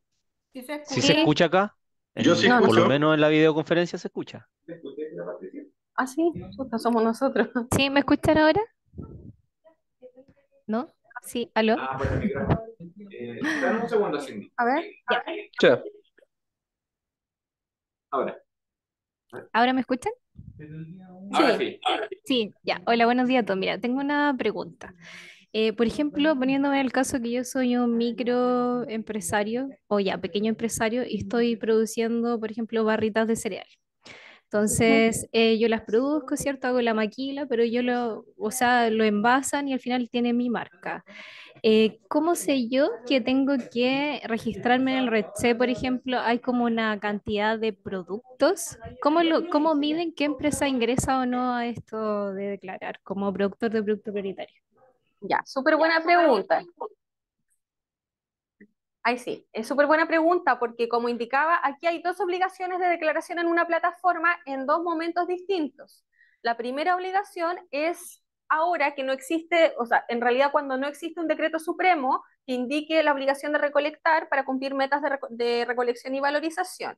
S5: ¿Sí se
S9: Si se
S5: escucha?
S8: Sí,
S9: escucha acá,
S3: Yo sí
S5: No, no
S9: por lo
S5: sé.
S3: escucho.
S9: menos en la videoconferencia se escucha.
S7: ¿Te escuché, la Patricia?
S5: Ah, sí, chuta, somos nosotros.
S8: sí, ¿me escuchan ahora? ¿No? Sí, ¿aló?
S7: Ah, por el micrófono. Dame un segundo, Cindy.
S5: A ver.
S8: Ya,
S9: Sí.
S7: Ahora.
S8: ¿ahora me escuchan?
S7: Ahora
S5: Sí.
S7: sí.
S8: Sí, ya, hola, buenos días a todos. Mira, tengo una pregunta. Por ejemplo, poniéndome en el caso que yo soy un microempresario o ya pequeño empresario y estoy produciendo, por ejemplo, barritas de cereal.
S5: Ujú.
S8: Entonces, yo las produzco, ¿cierto? Hago la maquila, pero o sea, lo envasan y al final tiene mi marca. ¿Cómo sé yo que tengo que registrarme en el Red C, por ejemplo? Hay como una cantidad de productos. ¿Cómo miden qué empresa ingresa o no a esto de declarar como productor de producto prioritario?
S5: Ya, súper buena pregunta. Ahí sí, es súper buena pregunta porque como indicaba, aquí hay dos obligaciones de declaración en una plataforma en dos momentos distintos. La primera obligación es ahora que no existe, o sea, en realidad cuando no existe un decreto supremo que indique la obligación de recolectar para cumplir metas de recolección y valorización.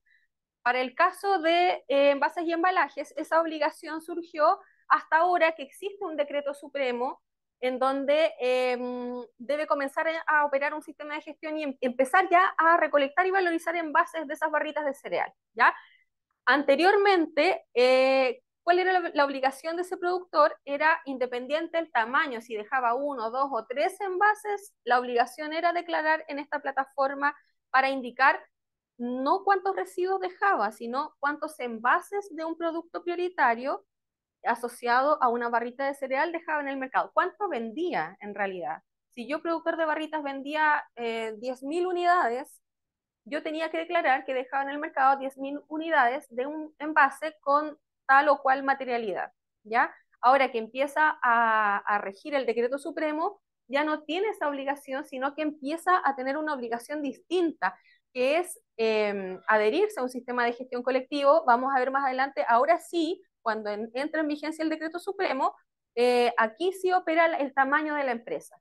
S5: Para el caso de envases y embalajes, esa obligación surgió hasta ahora que existe un decreto supremo en donde debe comenzar a operar un sistema de gestión y empezar ya a recolectar y valorizar envases de esas barritas de cereal, ¿ya? Anteriormente, ¿cuál era la obligación de ese productor? Era independiente del tamaño, si dejaba uno, dos o tres envases, la obligación era declarar en esta plataforma para indicar no cuántos residuos dejaba, sino cuántos envases de un producto prioritario asociado a una barrita de cereal dejaba en el mercado. ¿Cuánto vendía en realidad? Si yo, productor de barritas, vendía 10.000 unidades, yo tenía que declarar que dejaba en el mercado 10.000 unidades de un envase con tal o cual materialidad, ¿ya? Ahora que empieza a regir el decreto supremo, ya no tiene esa obligación, sino que empieza a tener una obligación distinta, que es adherirse a un sistema de gestión colectivo. Vamos a ver más adelante, ahora sí, cuando entra en vigencia el decreto supremo, aquí sí opera el tamaño de la empresa.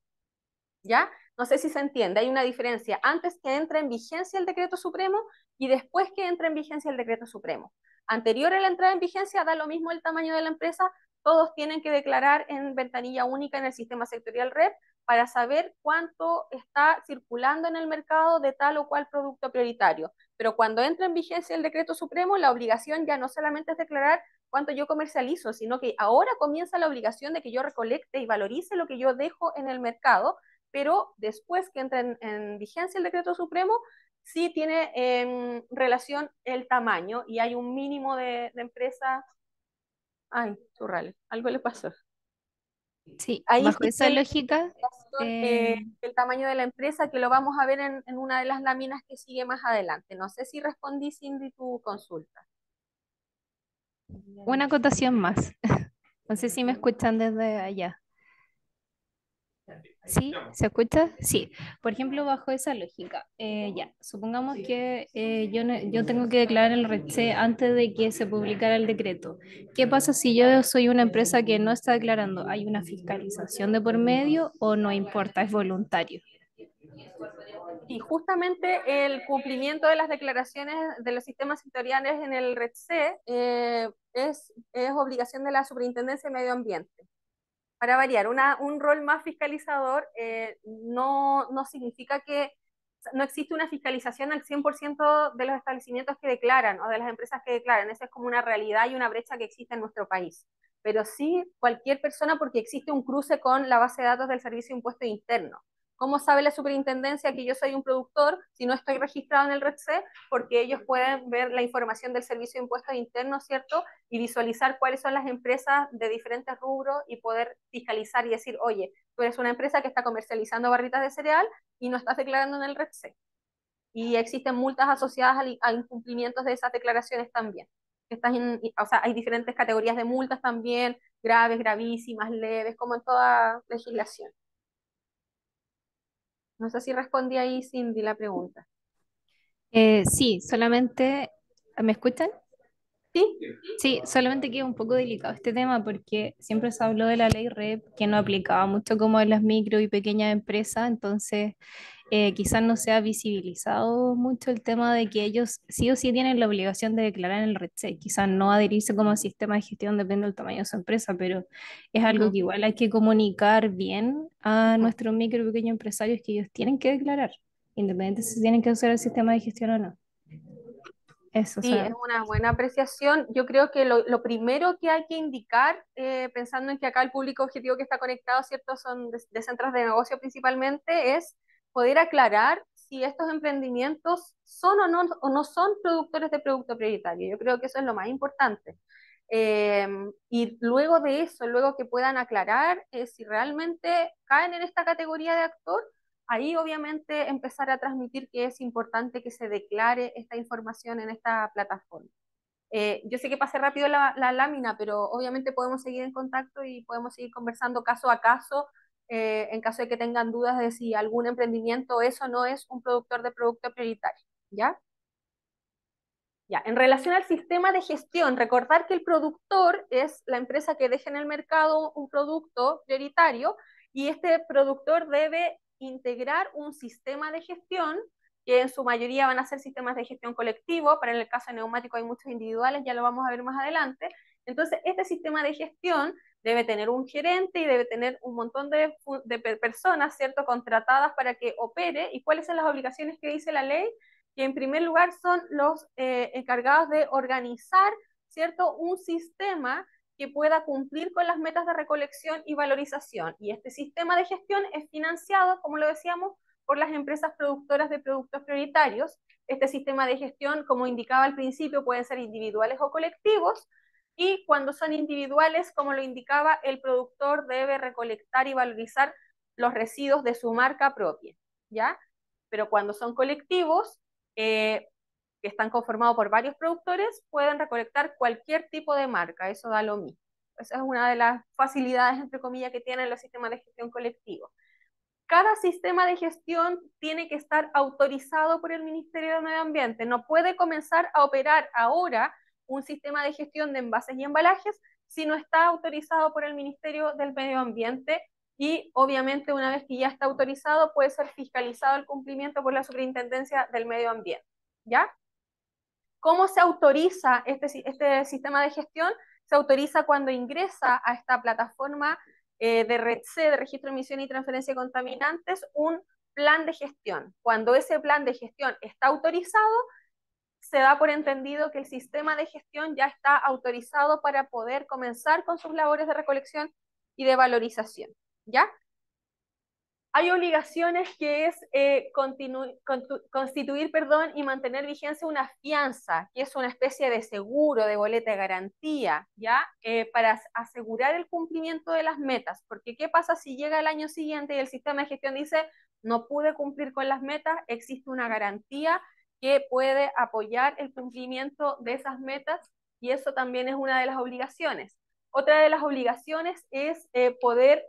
S5: ¿Ya? No sé si se entiende, hay una diferencia antes que entre en vigencia el decreto supremo y después que entre en vigencia el decreto supremo. Anterior a la entrada en vigencia da lo mismo el tamaño de la empresa, todos tienen que declarar en ventanilla única en el sistema sectorial REP para saber cuánto está circulando en el mercado de tal o cual producto prioritario. Pero cuando entra en vigencia el decreto supremo, la obligación ya no solamente es declarar cuánto yo comercializo, sino que ahora comienza la obligación de que yo recolecte y valorice lo que yo dejo en el mercado, pero después que entre en vigencia el decreto supremo, sí tiene relación el tamaño y hay un mínimo de empresas. Ay, churrales, algo le pasó.
S8: Sí,
S5: Ahí
S8: bajo
S5: sí
S8: esa
S5: tiene
S8: lógica,
S5: relación, el tamaño de la empresa, que lo vamos a ver en una de las láminas que sigue más adelante. No sé si respondí, Cindy, tu consulta.
S8: una acotación más. No sé si me escuchan desde allá. ¿Sí? ¿Se escucha? Sí. Por ejemplo, bajo esa lógica, ya, supongamos que yo tengo que declarar el RETSE antes de que se publicara el decreto. ¿Qué pasa si yo soy una empresa que no está declarando? ¿Hay una fiscalización de por medio o no importa, es voluntario?
S5: Y justamente el cumplimiento de las declaraciones de los sistemas sectoriales en el RETSE es obligación de la Superintendencia de Medio Ambiente. Para variar, un rol más fiscalizador no significa que no existe una fiscalización al 100% de los establecimientos que declaran o de las empresas que declaran. Esa es como una realidad y una brecha que existe en nuestro país. Pero sí cualquier persona, porque existe un cruce con la base de datos del Servicio de Impuesto Interno. ¿Cómo sabe la superintendencia que yo soy un productor si no estoy registrado en el RETSE? Porque ellos pueden ver la información del Servicio de Impuestos Internos, ¿cierto? Y visualizar cuáles son las empresas de diferentes rubros y poder fiscalizar y decir, oye, tú eres una empresa que está comercializando barritas de cereal y no estás declarando en el RETSE. Y existen multas asociadas a incumplimientos de esas declaraciones también. O sea, hay diferentes categorías de multas también, graves, gravísimas, leves, como en toda legislación. No sé si respondí ahí, Cindy, la pregunta.
S8: Sí, solamente, ¿me escuchan?
S5: Sí,
S8: Sí, solamente que es un poco delicado este tema porque siempre se habló de la ley REP que no aplicaba mucho como en las micro y pequeñas empresas, entonces quizás no se ha visibilizado mucho el tema de que ellos sí o sí tienen la obligación de declarar en el RETSE, quizás no adherirse como sistema de gestión, depende del tamaño de su empresa, pero es algo
S5: ujú,
S8: que igual hay que comunicar bien a
S5: ujú.
S8: nuestros micro y pequeños empresarios que ellos tienen que declarar, independientemente si tienen que usar el sistema de gestión o no. Eso, o
S5: Sí, es
S8: sea,
S5: una buena apreciación. Yo creo que lo primero que hay que indicar, pensando en que acá el público objetivo que está conectado, ¿cierto? Son de centros de negocio principalmente, es poder aclarar si estos emprendimientos son o no son productores de producto prioritario. Yo creo que eso es lo más importante. Eh, y luego de eso, luego que puedan aclarar si realmente caen en esta categoría de actor, ahí obviamente empezar a transmitir que es importante que se declare esta información en esta plataforma. Yo sé que pasé rápido la lámina, pero obviamente podemos seguir en contacto y podemos seguir conversando caso a caso en caso de que tengan dudas de si algún emprendimiento es o no es un productor de producto prioritario. ¿Ya? Ya, en relación al sistema de gestión, recordar que el productor es la empresa que deja en el mercado un producto prioritario y este productor debe integrar un sistema de gestión, que en su mayoría van a ser sistemas de gestión colectivo, para el caso de neumático hay muchos individuales, ya lo vamos a ver más adelante. Entonces, este sistema de gestión debe tener un gerente y debe tener un montón de personas, ¿cierto?, contratadas para que opere. ¿Y cuáles son las obligaciones que dice la ley? Que en primer lugar son los encargados de organizar, ¿cierto?, un sistema que pueda cumplir con las metas de recolección y valorización. Y este sistema de gestión es financiado, como lo decíamos, por las empresas productoras de productos prioritarios. Este sistema de gestión, como indicaba al principio, pueden ser individuales o colectivos, y cuando son individuales, como lo indicaba, el productor debe recolectar y valorizar los residuos de su marca propia, ¿ya? Pero cuando son colectivos, que están conformados por varios productores, pueden recolectar cualquier tipo de marca, eso da lo mismo. Esa es una de las facilidades, entre comillas, que tienen los sistemas de gestión colectivos. Cada sistema de gestión tiene que estar autorizado por el Ministerio de Medio Ambiente. No puede comenzar a operar ahora un sistema de gestión de envases y embalajes si no está autorizado por el Ministerio del Medio Ambiente y obviamente una vez que ya está autorizado puede ser fiscalizado el cumplimiento por la Superintendencia del Medio Ambiente. ¿Ya? ¿Cómo se autoriza este sistema de gestión? Se autoriza cuando ingresa a esta plataforma de REDC, de Registro de Emisión y Transferencia de Contaminantes, un plan de gestión. Cuando ese plan de gestión está autorizado, se da por entendido que el sistema de gestión ya está autorizado para poder comenzar con sus labores de recolección y de valorización. ¿Ya? Hay obligaciones que es constituir, perdón, y mantener vigencia una fianza, que es una especie de seguro, de boleta de garantía, ¿ya? Para asegurar el cumplimiento de las metas. Porque ¿qué pasa si llega el año siguiente y el sistema de gestión dice no pude cumplir con las metas? Existe una garantía que puede apoyar el cumplimiento de esas metas y eso también es una de las obligaciones. Otra de las obligaciones es poder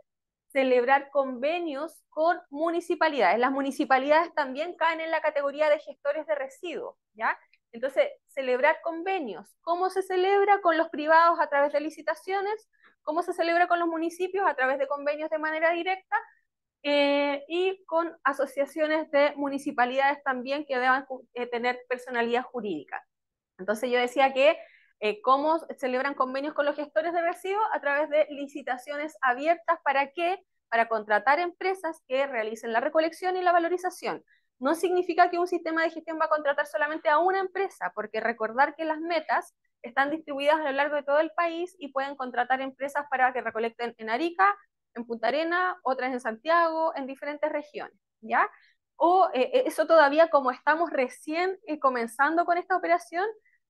S5: celebrar convenios con municipalidades. Las municipalidades también caen en la categoría de gestores de residuos, ¿ya? Entonces, celebrar convenios. ¿Cómo se celebra? Con los privados a través de licitaciones, cómo se celebra con los municipios a través de convenios de manera directa y con asociaciones de municipalidades también que deban tener personalidad jurídica. Entonces yo decía que cómo celebran convenios con los gestores de residuos a través de licitaciones abiertas. ¿Para qué? Para contratar empresas que realicen la recolección y la valorización. No significa que un sistema de gestión va a contratar solamente a una empresa, porque recordar que las metas están distribuidas a lo largo de todo el país y pueden contratar empresas para que recolecten en Arica, en Punta Arena, otras en Santiago, en diferentes regiones, ¿ya? O eso todavía como estamos recién comenzando con esta operación,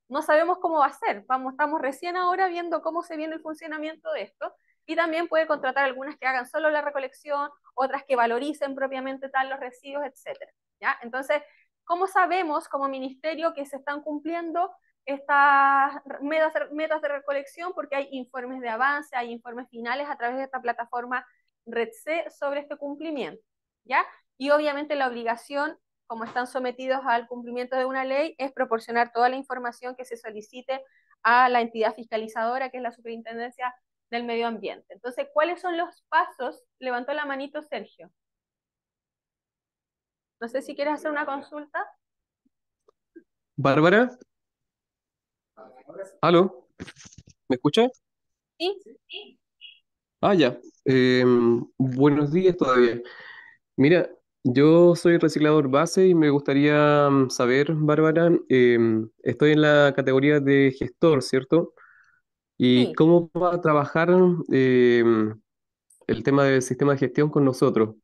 S5: no sabemos cómo va a ser. Estamos recién ahora viendo cómo se viene el funcionamiento de esto y también puede contratar algunas que hagan solo la recolección, otras que valoricen propiamente tal los residuos, etcétera. ¿Ya? Entonces, ¿cómo sabemos como ministerio que se están cumpliendo estas metas de recolección? Porque hay informes de avance, hay informes finales a través de esta plataforma REDC sobre este cumplimiento. ¿Ya? Y obviamente la obligación, como están sometidos al cumplimiento de una ley, es proporcionar toda la información que se solicite a la entidad fiscalizadora, que es la Superintendencia del Medio Ambiente. Entonces, ¿cuáles son los pasos? Levantó la manito Sergio. No sé si quieres hacer una consulta.
S9: Bárbara, ¿aló? ¿Me escucha?
S5: Sí.
S9: Ah, ya. Buenos días todavía. Mira, yo soy reciclador base y me gustaría saber, Bárbara, estoy en la categoría de gestor, ¿cierto? ¿Y
S5: Sí.
S9: cómo va a trabajar el tema del sistema de gestión con nosotros?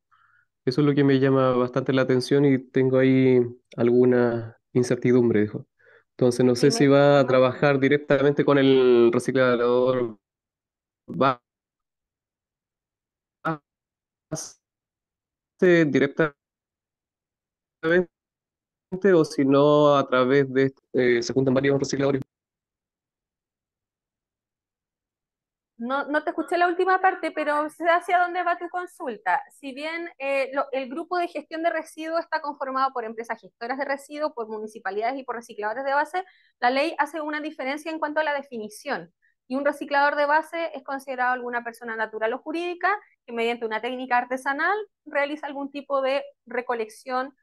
S9: Eso es lo que me llama bastante la atención y tengo ahí alguna incertidumbre, dijo. Entonces, no sé si
S5: Primer-
S9: va a trabajar directamente con el reciclador base directamente o si no a través de, se juntan varios recicladores.
S5: No te escuché la última parte, pero sé hacia dónde va tu consulta. Si bien el grupo de gestión de residuos está conformado por empresas gestoras de residuos, por municipalidades y por recicladores de base, la ley hace una diferencia en cuanto a la definición. Y un reciclador de base es considerado alguna persona natural o jurídica que mediante una técnica artesanal realiza algún tipo de recolección,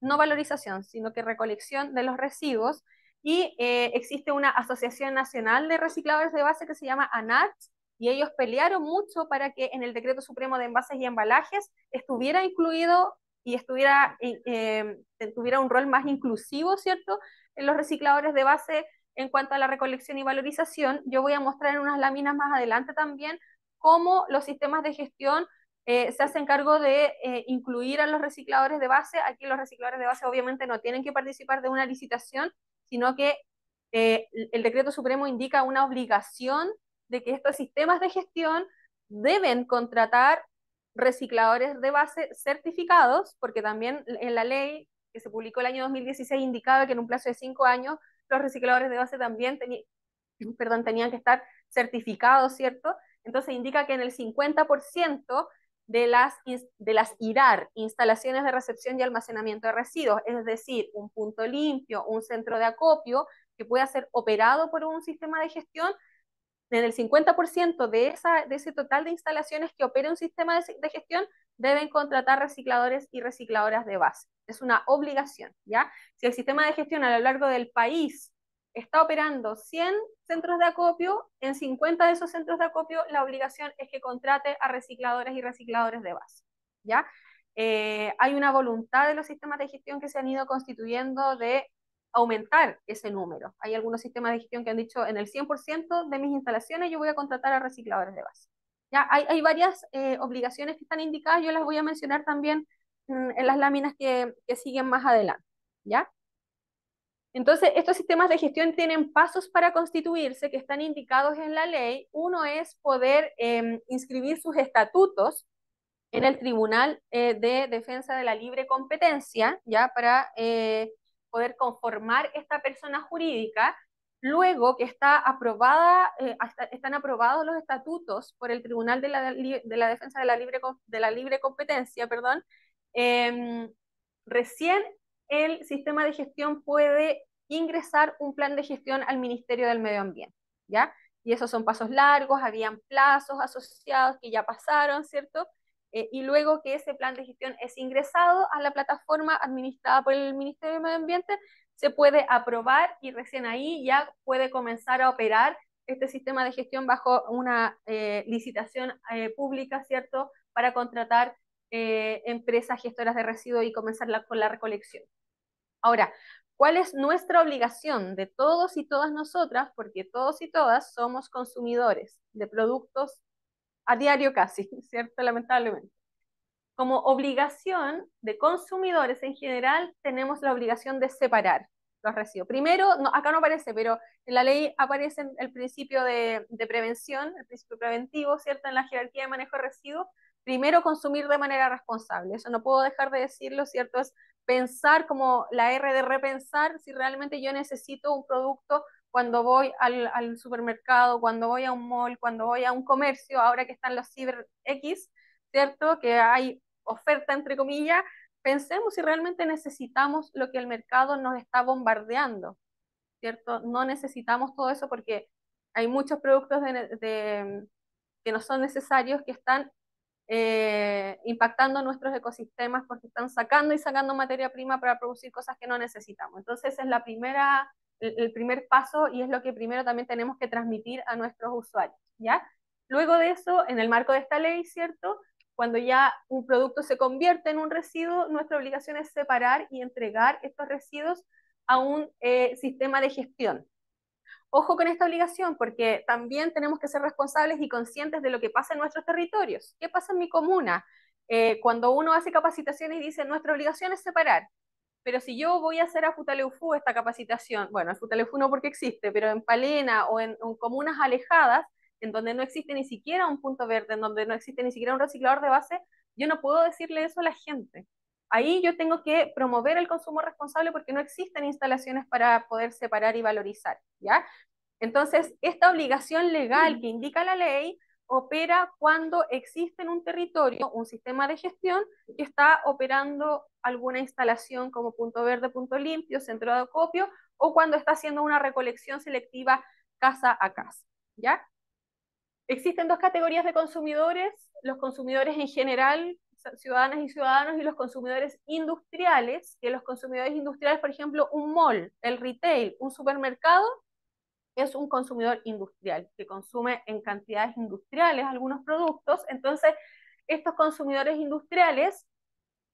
S5: no valorización, sino que recolección de los residuos. Y existe una Asociación Nacional de Recicladores de Base que se llama ANART, y ellos pelearon mucho para que en el Decreto Supremo de Envases y Embalajes estuviera incluido y tuviera un rol más inclusivo, ¿cierto?, en los recicladores de base en cuanto a la recolección y valorización. Yo voy a mostrar en unas láminas más adelante también cómo los sistemas de gestión se hacen cargo de incluir a los recicladores de base. Aquí los recicladores de base obviamente no tienen que participar de una licitación, sino que el decreto supremo indica una obligación de que estos sistemas de gestión deben contratar recicladores de base certificados, porque también en la ley que se publicó el año 2016 indicaba que en un plazo de 5 años los recicladores de base también tenían que estar certificados, ¿cierto? Entonces indica que en el 50% de las IRAR, instalaciones de recepción y almacenamiento de residuos, es decir, un punto limpio, un centro de acopio que pueda ser operado por un sistema de gestión, en el 50% de ese total de instalaciones que opera un sistema de gestión, deben contratar recicladores y recicladoras de base. Es una obligación, ¿ya? Si el sistema de gestión a lo largo del país está operando 100 centros de acopio, en 50 de esos centros de acopio la obligación es que contrate a recicladores y recicladores de base, ¿ya? Hay una voluntad de los sistemas de gestión que se han ido constituyendo de aumentar ese número. Hay algunos sistemas de gestión que han dicho en el 100% de mis instalaciones yo voy a contratar a recicladores de base. Ya hay varias obligaciones que están indicadas, yo las voy a mencionar también en las láminas que siguen más adelante. ¿Ya? Entonces, estos sistemas de gestión tienen pasos para constituirse que están indicados en la ley. Uno es poder inscribir sus estatutos en el Tribunal de Defensa de la Libre Competencia, ya para poder conformar esta persona jurídica. Luego que están aprobados los estatutos por el Tribunal de la Defensa de la Libre Competencia, perdón, recién el sistema de gestión puede ingresar un plan de gestión al Ministerio del Medio Ambiente, ¿ya? Y esos son pasos largos, habían plazos asociados que ya pasaron, ¿cierto? Y luego que ese plan de gestión es ingresado a la plataforma administrada por el Ministerio del Medio Ambiente, se puede aprobar y recién ahí ya puede comenzar a operar este sistema de gestión bajo una licitación pública, ¿cierto?, para contratar empresas gestoras de residuos y comenzar con la recolección. Ahora, ¿cuál es nuestra obligación de todos y todas nosotras? Porque todos y todas somos consumidores de productos a diario casi, ¿cierto? Lamentablemente. Como obligación de consumidores en general, tenemos la obligación de separar los residuos. Primero, acá no aparece, pero en la ley aparece el principio de prevención, el principio preventivo, ¿cierto? En la jerarquía de manejo de residuos. Primero, consumir de manera responsable. Eso no puedo dejar de decirlo, ¿cierto? Es pensar como la R de repensar si realmente yo necesito un producto cuando voy al supermercado, cuando voy a un mall, cuando voy a un comercio, ahora que están los ciber X, ¿cierto? Que hay oferta, entre comillas, pensemos si realmente necesitamos lo que el mercado nos está bombardeando. ¿cierto? No necesitamos todo eso porque hay muchos productos que no son necesarios, que están impactando nuestros ecosistemas porque están sacando y sacando materia prima para producir cosas que no necesitamos. Entonces, esa es el primer paso y es lo que primero también tenemos que transmitir a nuestros usuarios, ¿ya? Luego de eso, en el marco de esta ley, ¿cierto? Cuando ya un producto se convierte en un residuo, nuestra obligación es separar y entregar estos residuos a un sistema de gestión. Ojo con esta obligación, porque también tenemos que ser responsables y conscientes de lo que pasa en nuestros territorios. ¿Qué pasa en mi comuna? Cuando uno hace capacitaciones y dice, nuestra obligación es separar, pero si yo voy a hacer a Futaleufú esta capacitación, bueno, en Futaleufú no porque existe, pero en Palena o en comunas alejadas, en donde no existe ni siquiera un punto verde, en donde no existe ni siquiera un reciclador de base, yo no puedo decirle eso a la gente. Ahí yo tengo que promover el consumo responsable porque no existen instalaciones para poder separar y valorizar, ¿ya? Entonces, esta obligación legal que indica la ley opera cuando existe en un territorio un sistema de gestión que está operando alguna instalación como punto verde, punto limpio, centro de acopio, o cuando está haciendo una recolección selectiva casa a casa, ¿ya? Existen dos categorías de consumidores, los consumidores en general, ciudadanas y ciudadanos, y los consumidores industriales, que los consumidores industriales, por ejemplo, un mall, el retail, un supermercado, es un consumidor industrial, que consume en cantidades industriales algunos productos. Entonces, estos consumidores industriales,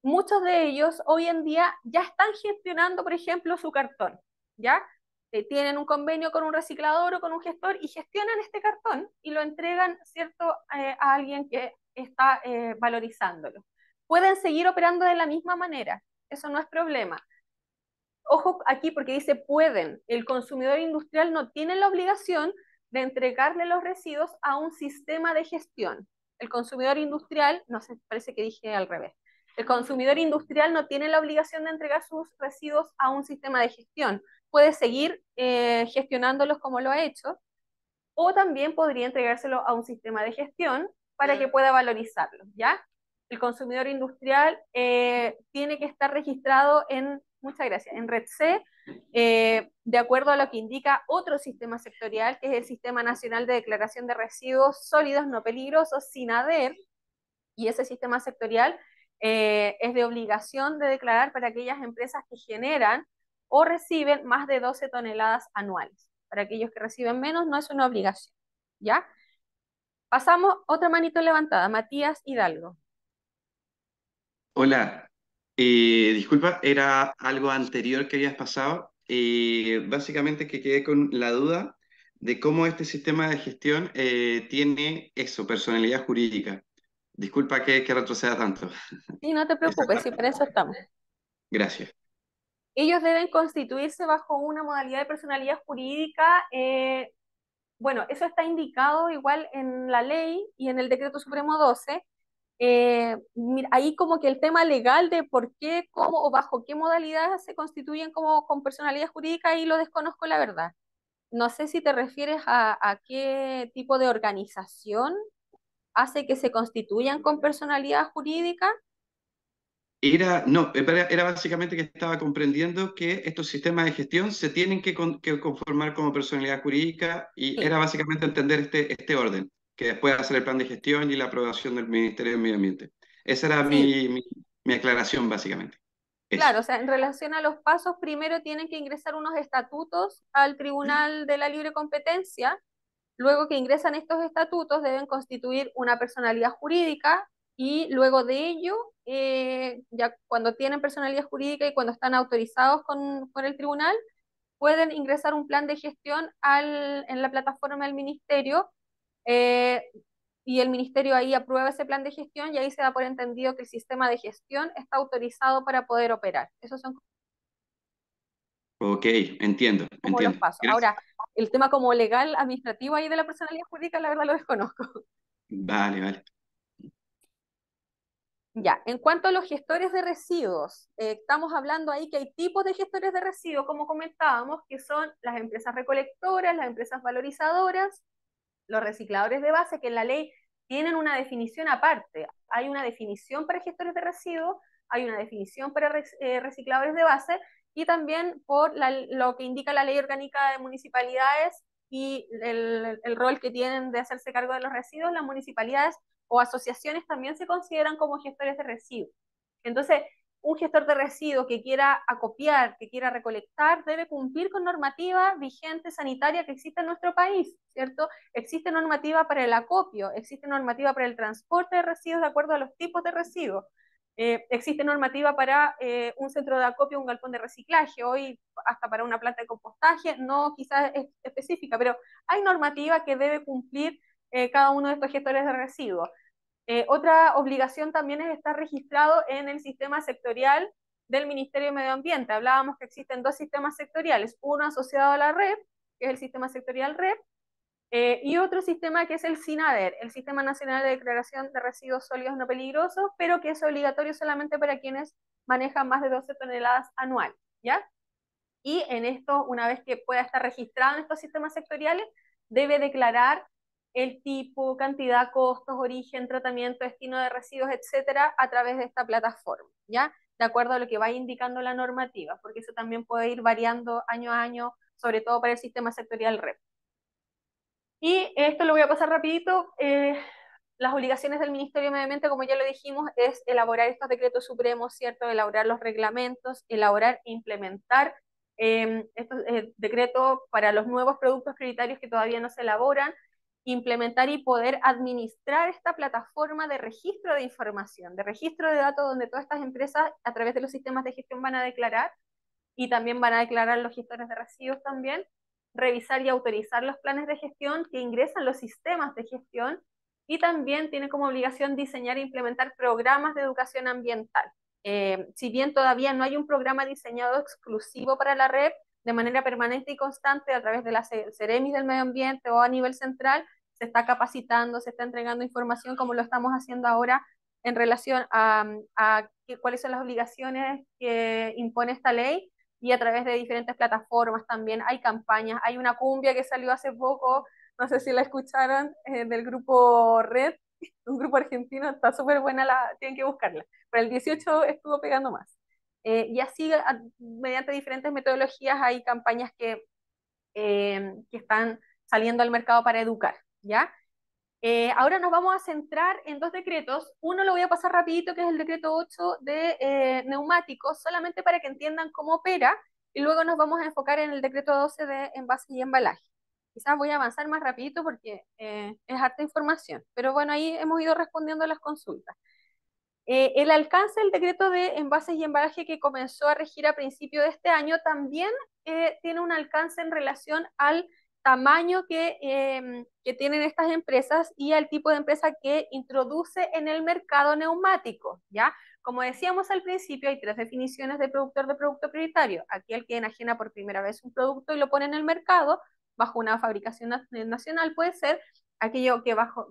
S5: muchos de ellos hoy en día ya están gestionando, por ejemplo, su cartón, ¿ya? Tienen un convenio con un reciclador o con un gestor y gestionan este cartón y lo entregan, ¿cierto?, a alguien que está valorizándolo. Pueden seguir operando de la misma manera, eso no es problema. Ojo aquí porque dice pueden. El consumidor industrial no tiene la obligación de entregarle los residuos a un sistema de gestión. El consumidor industrial, no sé, parece que dije al revés. El consumidor industrial no tiene la obligación de entregar sus residuos a un sistema de gestión. Puede seguir gestionándolos como lo ha hecho, o también podría entregárselo a un sistema de gestión para que pueda valorizarlo, ¿ya? El consumidor industrial tiene que estar registrado en, muchas gracias, en REDC, de acuerdo a lo que indica otro sistema sectorial, que es el Sistema Nacional de Declaración de Residuos Sólidos No Peligrosos, SINADER, y ese sistema sectorial es de obligación de declarar para aquellas empresas que generan o reciben más de 12 toneladas anuales. Para aquellos que reciben menos, no es una obligación, ¿ya? Pasamos, otra manito levantada, Matías Hidalgo.
S3: Hola, disculpa, era algo anterior que habías pasado. Básicamente que quedé con la duda de cómo este sistema de gestión tiene eso, personalidad jurídica. Disculpa que retroceda tanto.
S5: Sí, no te
S3: Esa
S5: preocupes, sí,
S3: parte.
S5: para eso estamos.
S3: Gracias.
S5: Ellos deben constituirse bajo una modalidad de personalidad jurídica. Bueno, eso está indicado igual en la ley y en el Decreto Supremo 12. Mira, ahí como que el tema legal de por qué, cómo o bajo qué modalidad se constituyen como con personalidad jurídica, ahí lo desconozco la verdad. No sé si te refieres a qué tipo de organización hace que se constituyan con personalidad jurídica.
S3: Era básicamente que estaba comprendiendo que estos sistemas de gestión se tienen que conformar como personalidad jurídica y
S5: Sí,
S3: era básicamente entender este orden, que después hacer el plan de gestión y la aprobación del Ministerio del Medio Ambiente. Esa era
S5: sí,
S3: mi aclaración, básicamente. Eso.
S5: claro, o sea, en relación a los pasos, primero tienen que ingresar unos estatutos al Tribunal de la Libre Competencia. Luego que ingresan estos estatutos, deben constituir una personalidad jurídica y luego de ello, ya cuando tienen personalidad jurídica y cuando están autorizados por el tribunal, pueden ingresar un plan de gestión en la plataforma del ministerio, eh, y el ministerio ahí aprueba ese plan de gestión y ahí se da por entendido que el sistema de gestión está autorizado para poder operar. Esos son
S3: Ok, entiendo,
S5: como los
S3: entiendo.
S5: pasos.
S3: Gracias.
S5: Ahora, el tema como legal, administrativo ahí de la personalidad jurídica, la verdad lo desconozco.
S3: Vale, vale.
S5: Ya, en cuanto a los gestores de residuos, estamos hablando ahí que hay tipos de gestores de residuos, como comentábamos, que son las empresas recolectoras, las empresas valorizadoras, los recicladores de base, que en la ley tienen una definición aparte. Hay una definición para gestores de residuos, hay una definición para recicladores de base, y también por lo que indica la Ley Orgánica de Municipalidades y el rol que tienen de hacerse cargo de los residuos. Las municipalidades o asociaciones también se consideran como gestores de residuos. Entonces, un gestor de residuos que quiera acopiar, que quiera recolectar, debe cumplir con normativa vigente sanitaria que existe en nuestro país, ¿cierto? Existe normativa para el acopio, existe normativa para el transporte de residuos de acuerdo a los tipos de residuos. Existe normativa para un centro de acopio, un galpón de reciclaje, hoy hasta para una planta de compostaje, no quizás es específica, pero hay normativa que debe cumplir cada uno de estos gestores de residuos. Otra obligación también es estar registrado en el sistema sectorial del Ministerio de Medio Ambiente. Hablábamos que existen dos sistemas sectoriales, uno asociado a la REP, que es el sistema sectorial REP, y otro sistema que es el SINADER, el Sistema Nacional de Declaración de Residuos Sólidos No Peligrosos, pero que es obligatorio solamente para quienes manejan más de 12 toneladas anuales, ¿ya? Y en esto, una vez que pueda estar registrado en estos sistemas sectoriales, debe declarar el tipo, cantidad, costos, origen, tratamiento, destino de residuos, etcétera, a través de esta plataforma, ¿ya? De acuerdo a lo que va indicando la normativa, porque eso también puede ir variando año a año, sobre todo para el sistema sectorial REP. Y esto lo voy a pasar rapidito. Las obligaciones del Ministerio de Medio Ambiente, como ya lo dijimos, es elaborar estos decretos supremos, ¿cierto? Elaborar los reglamentos, elaborar e implementar estos decretos para los nuevos productos prioritarios que todavía no se elaboran, implementar y poder administrar esta plataforma de registro de información, de registro de datos donde todas estas empresas a través de los sistemas de gestión van a declarar y también van a declarar los gestores de residuos también, revisar y autorizar los planes de gestión que ingresan los sistemas de gestión y también tiene como obligación diseñar e implementar programas de educación ambiental. Si bien todavía no hay un programa diseñado exclusivo para la red, de manera permanente y constante a través de la Ceremis del Medio Ambiente o a nivel central, se está capacitando, se está entregando información como lo estamos haciendo ahora en relación a cuáles son las obligaciones que impone esta ley y a través de diferentes plataformas también hay campañas. Hay una cumbia que salió hace poco, no sé si la escucharon, del grupo Red, un grupo argentino, está súper buena, tienen que buscarla. Pero el 18 estuvo pegando más. Y así, mediante diferentes metodologías, hay campañas que están saliendo al mercado para educar, ¿ya? Ahora nos vamos a centrar en dos decretos. Uno lo voy a pasar rapidito, que es el decreto 8 de neumáticos, solamente para que entiendan cómo opera, y luego nos vamos a enfocar en el decreto 12 de envases y embalaje. Quizás voy a avanzar más rapidito porque es harta información, pero bueno, ahí hemos ido respondiendo a las consultas. El alcance del decreto de envases y embalaje que comenzó a regir a principio de este año también tiene un alcance en relación al tamaño que tienen estas empresas y al tipo de empresa que introduce en el mercado neumático, ¿ya? Como decíamos al principio, hay tres definiciones de productor de producto prioritario. Aquel que enajena por primera vez un producto y lo pone en el mercado bajo una fabricación nacional puede ser aquello que bajo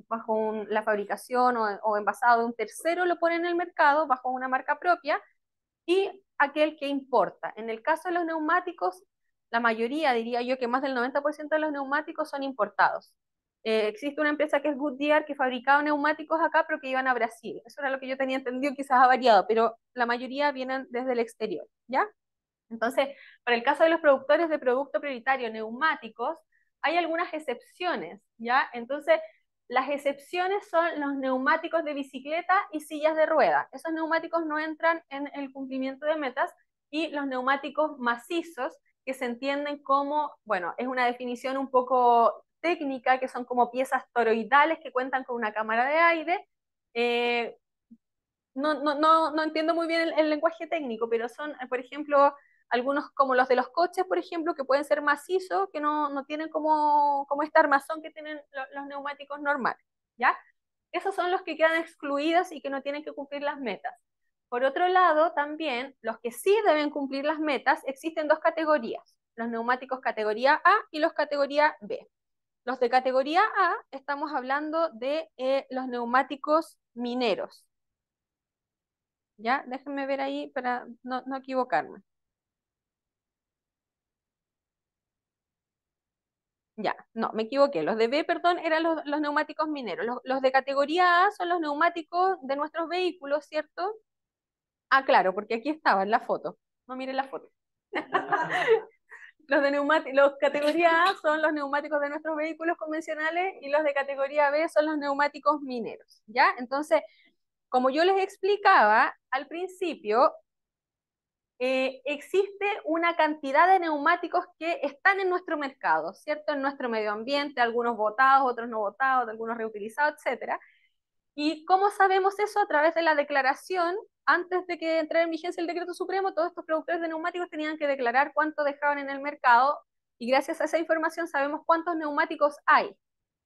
S5: la fabricación o envasado de un tercero lo pone en el mercado bajo una marca propia, y aquel que importa. En el caso de los neumáticos, la mayoría, diría yo que más del 90% de los neumáticos son importados. Existe una empresa que es Goodyear que fabricaba neumáticos acá, pero que iban a Brasil. Eso era lo que yo tenía entendido, quizás ha variado, pero la mayoría vienen desde el exterior, ¿ya? Entonces, para el caso de los productores de producto prioritario neumáticos, hay algunas excepciones, ¿ya? Entonces, las excepciones son los neumáticos de bicicleta y sillas de rueda. Esos neumáticos no entran en el cumplimiento de metas, y los neumáticos macizos, que se entienden como, bueno, es una definición un poco técnica, que son como piezas toroidales que cuentan con una cámara de aire. No entiendo muy bien el lenguaje técnico, pero son, por ejemplo, algunos como los de los coches, por ejemplo, que pueden ser macizos, que no tienen como este armazón que tienen los neumáticos normales, ¿ya? Esos son los que quedan excluidos y que no tienen que cumplir las metas. Por otro lado, también, los que sí deben cumplir las metas, existen dos categorías, los neumáticos categoría A y los categoría B. Los de categoría A, estamos hablando de los neumáticos mineros, ¿ya? Déjenme ver ahí para no equivocarme. Ya, no, me equivoqué. Los de B, perdón, eran los neumáticos mineros. Los de categoría A son los neumáticos de nuestros vehículos, ¿cierto? Ah, claro, porque aquí estaba en la foto. No miren la foto. Los categoría A son los neumáticos de nuestros vehículos convencionales y los de categoría B son los neumáticos mineros, ¿ya? Entonces, como yo les explicaba al principio, existe una cantidad de neumáticos que están en nuestro mercado, ¿cierto? En nuestro medio ambiente, algunos botados, otros no botados, algunos reutilizados, etcétera. ¿Y cómo sabemos eso? A través de la declaración. Antes de que entrara en vigencia el decreto supremo, todos estos productores de neumáticos tenían que declarar cuánto dejaban en el mercado y gracias a esa información sabemos cuántos neumáticos hay.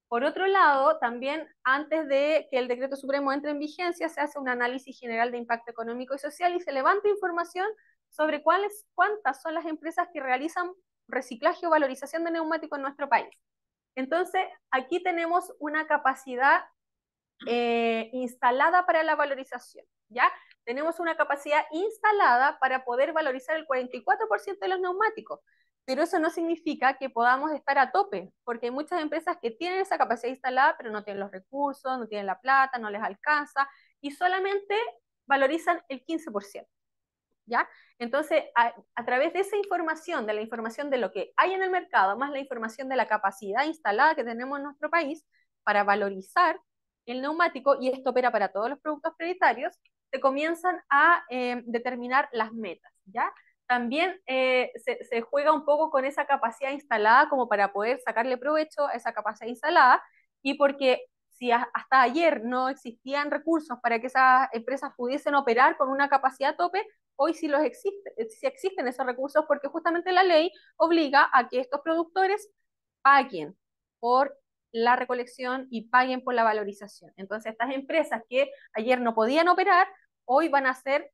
S5: Por otro lado, también antes de que el decreto supremo entre en vigencia, se hace un análisis general de impacto económico y social y se levanta información sobre cuántas son las empresas que realizan reciclaje o valorización de neumáticos en nuestro país. Entonces, aquí tenemos una capacidad instalada para la valorización, ¿ya? Tenemos una capacidad instalada para poder valorizar el 44% de los neumáticos, pero eso no significa que podamos estar a tope, porque hay muchas empresas que tienen esa capacidad instalada, pero no tienen los recursos, no tienen la plata, no les alcanza, y solamente valorizan el 15%, ¿ya? Entonces, a través de esa información, de la información de lo que hay en el mercado, más la información de la capacidad instalada que tenemos en nuestro país para valorizar el neumático, y esto opera para todos los productos prioritarios, se comienzan a determinar las metas, ¿ya? También se juega un poco con esa capacidad instalada como para poder sacarle provecho a esa capacidad instalada, y porque si hasta ayer no existían recursos para que esas empresas pudiesen operar con una capacidad tope, hoy sí existen esos recursos porque justamente la ley obliga a que estos productores paguen por la recolección y paguen por la valorización. Entonces, estas empresas que ayer no podían operar, hoy van a ser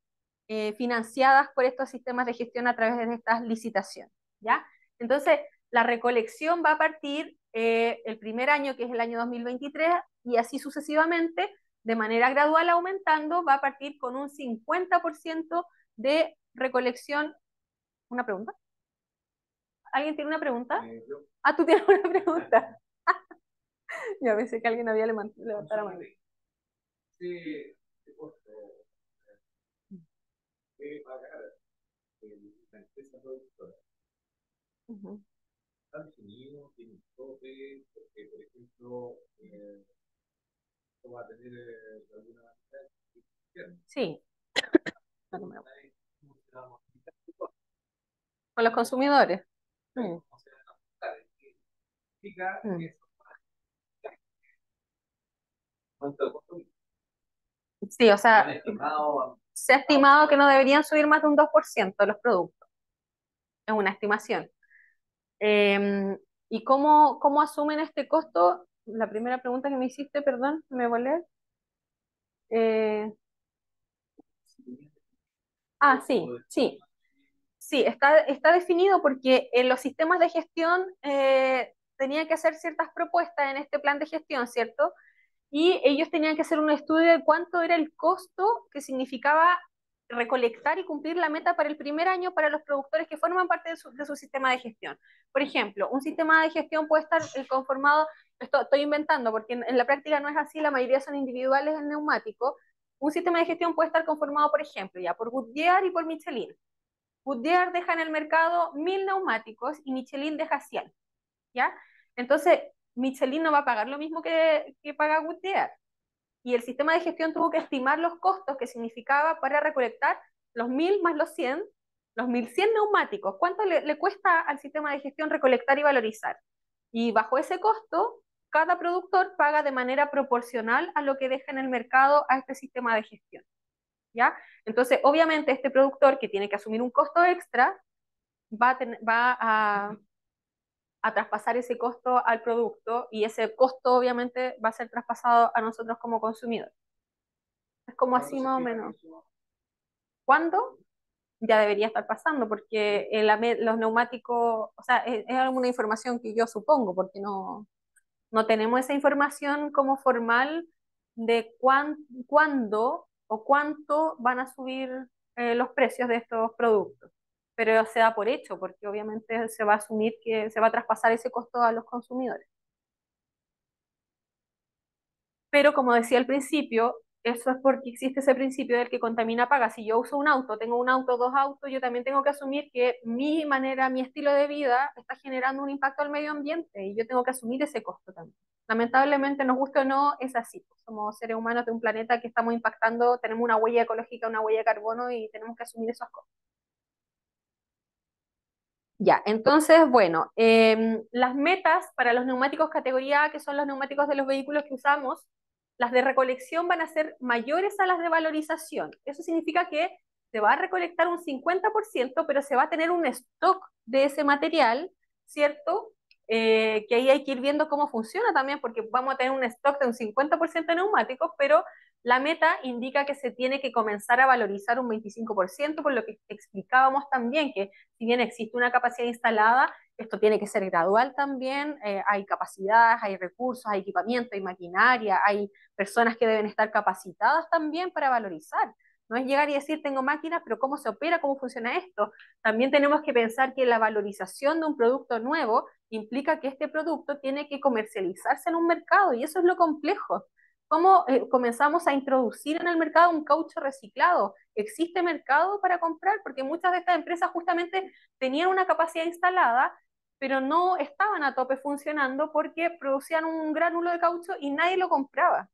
S5: financiadas por estos sistemas de gestión a través de estas licitaciones, ¿ya? Entonces, la recolección va a partir el primer año, que es el año 2023, y así sucesivamente, de manera gradual aumentando, va a partir con un 50% de recolección. ¿Una pregunta? ¿Alguien tiene una pregunta? Ah, tú tienes una pregunta. Ya pensé que alguien había levantado la mano.
S7: Sí, pagar la empresa productora. Estados Unidos tiene un tope, porque, por ejemplo, esto va a tener alguna manera.
S5: Sí. Con los consumidores. Sí, o sea, se ha estimado que no deberían subir más de un 2% los productos. Es una estimación. ¿Y cómo asumen este costo? La primera pregunta que me hiciste, perdón, me volé. Sí, sí. Sí, está definido porque en los sistemas de gestión tenían que hacer ciertas propuestas en este plan de gestión, ¿cierto? Y ellos tenían que hacer un estudio de cuánto era el costo que significaba recolectar y cumplir la meta para el primer año para los productores que forman parte de su sistema de gestión. Por ejemplo, un sistema de gestión puede estar conformado, estoy inventando porque en la práctica no es así, la mayoría son individuales en neumático. Un sistema de gestión puede estar conformado, por ejemplo, ya por Goodyear y por Michelin. Goodyear deja en el mercado 1000 neumáticos y Michelin deja 100, ¿ya? Entonces, Michelin no va a pagar lo mismo que paga Goodyear. Y el sistema de gestión tuvo que estimar los costos que significaba para recolectar los 1000 más los 1100 neumáticos. ¿Cuánto le cuesta al sistema de gestión recolectar y valorizar? Y bajo ese costo, cada productor paga de manera proporcional a lo que deja en el mercado a este sistema de gestión, ¿ya? Entonces, obviamente, este productor que tiene que asumir un costo extra va a traspasar ese costo al producto y ese costo obviamente va a ser traspasado a nosotros como consumidores. Es como así más o menos. ¿Cuándo? Ya debería estar pasando porque los neumáticos, o sea, es alguna información que yo supongo porque no tenemos esa información como formal de cuándo o cuánto van a subir los precios de estos productos. Pero se da por hecho, porque obviamente se va a asumir que se va a traspasar ese costo a los consumidores. Pero como decía al principio, eso es porque existe ese principio del que contamina paga. Si yo uso un auto, tengo un auto, dos autos, yo también tengo que asumir que mi manera, mi estilo de vida está generando un impacto al medio ambiente y yo tengo que asumir ese costo también. Lamentablemente, nos guste o no, es así. Somos seres humanos de un planeta que estamos impactando, tenemos una huella ecológica, una huella de carbono y tenemos que asumir esos costos. Ya, entonces, bueno, las metas para los neumáticos categoría A, que son los neumáticos de los vehículos que usamos, las de recolección van a ser mayores a las de valorización. Eso significa que se va a recolectar un 50%, pero se va a tener un stock de ese material, ¿cierto? Que ahí hay que ir viendo cómo funciona también, porque vamos a tener un stock de un 50% de neumáticos, pero la meta indica que se tiene que comenzar a valorizar un 25%, por lo que explicábamos también que si bien existe una capacidad instalada, esto tiene que ser gradual también, hay capacidades, hay recursos, hay equipamiento, hay maquinaria, hay personas que deben estar capacitadas también para valorizar. No es llegar y decir, tengo máquinas, pero ¿cómo se opera? ¿Cómo funciona esto? También tenemos que pensar que la valorización de un producto nuevo implica que este producto tiene que comercializarse en un mercado y eso es lo complejo. ¿Cómo comenzamos a introducir en el mercado un caucho reciclado? ¿Existe mercado para comprar? Porque muchas de estas empresas justamente tenían una capacidad instalada, pero no estaban a tope funcionando porque producían un gránulo de caucho y nadie lo compraba.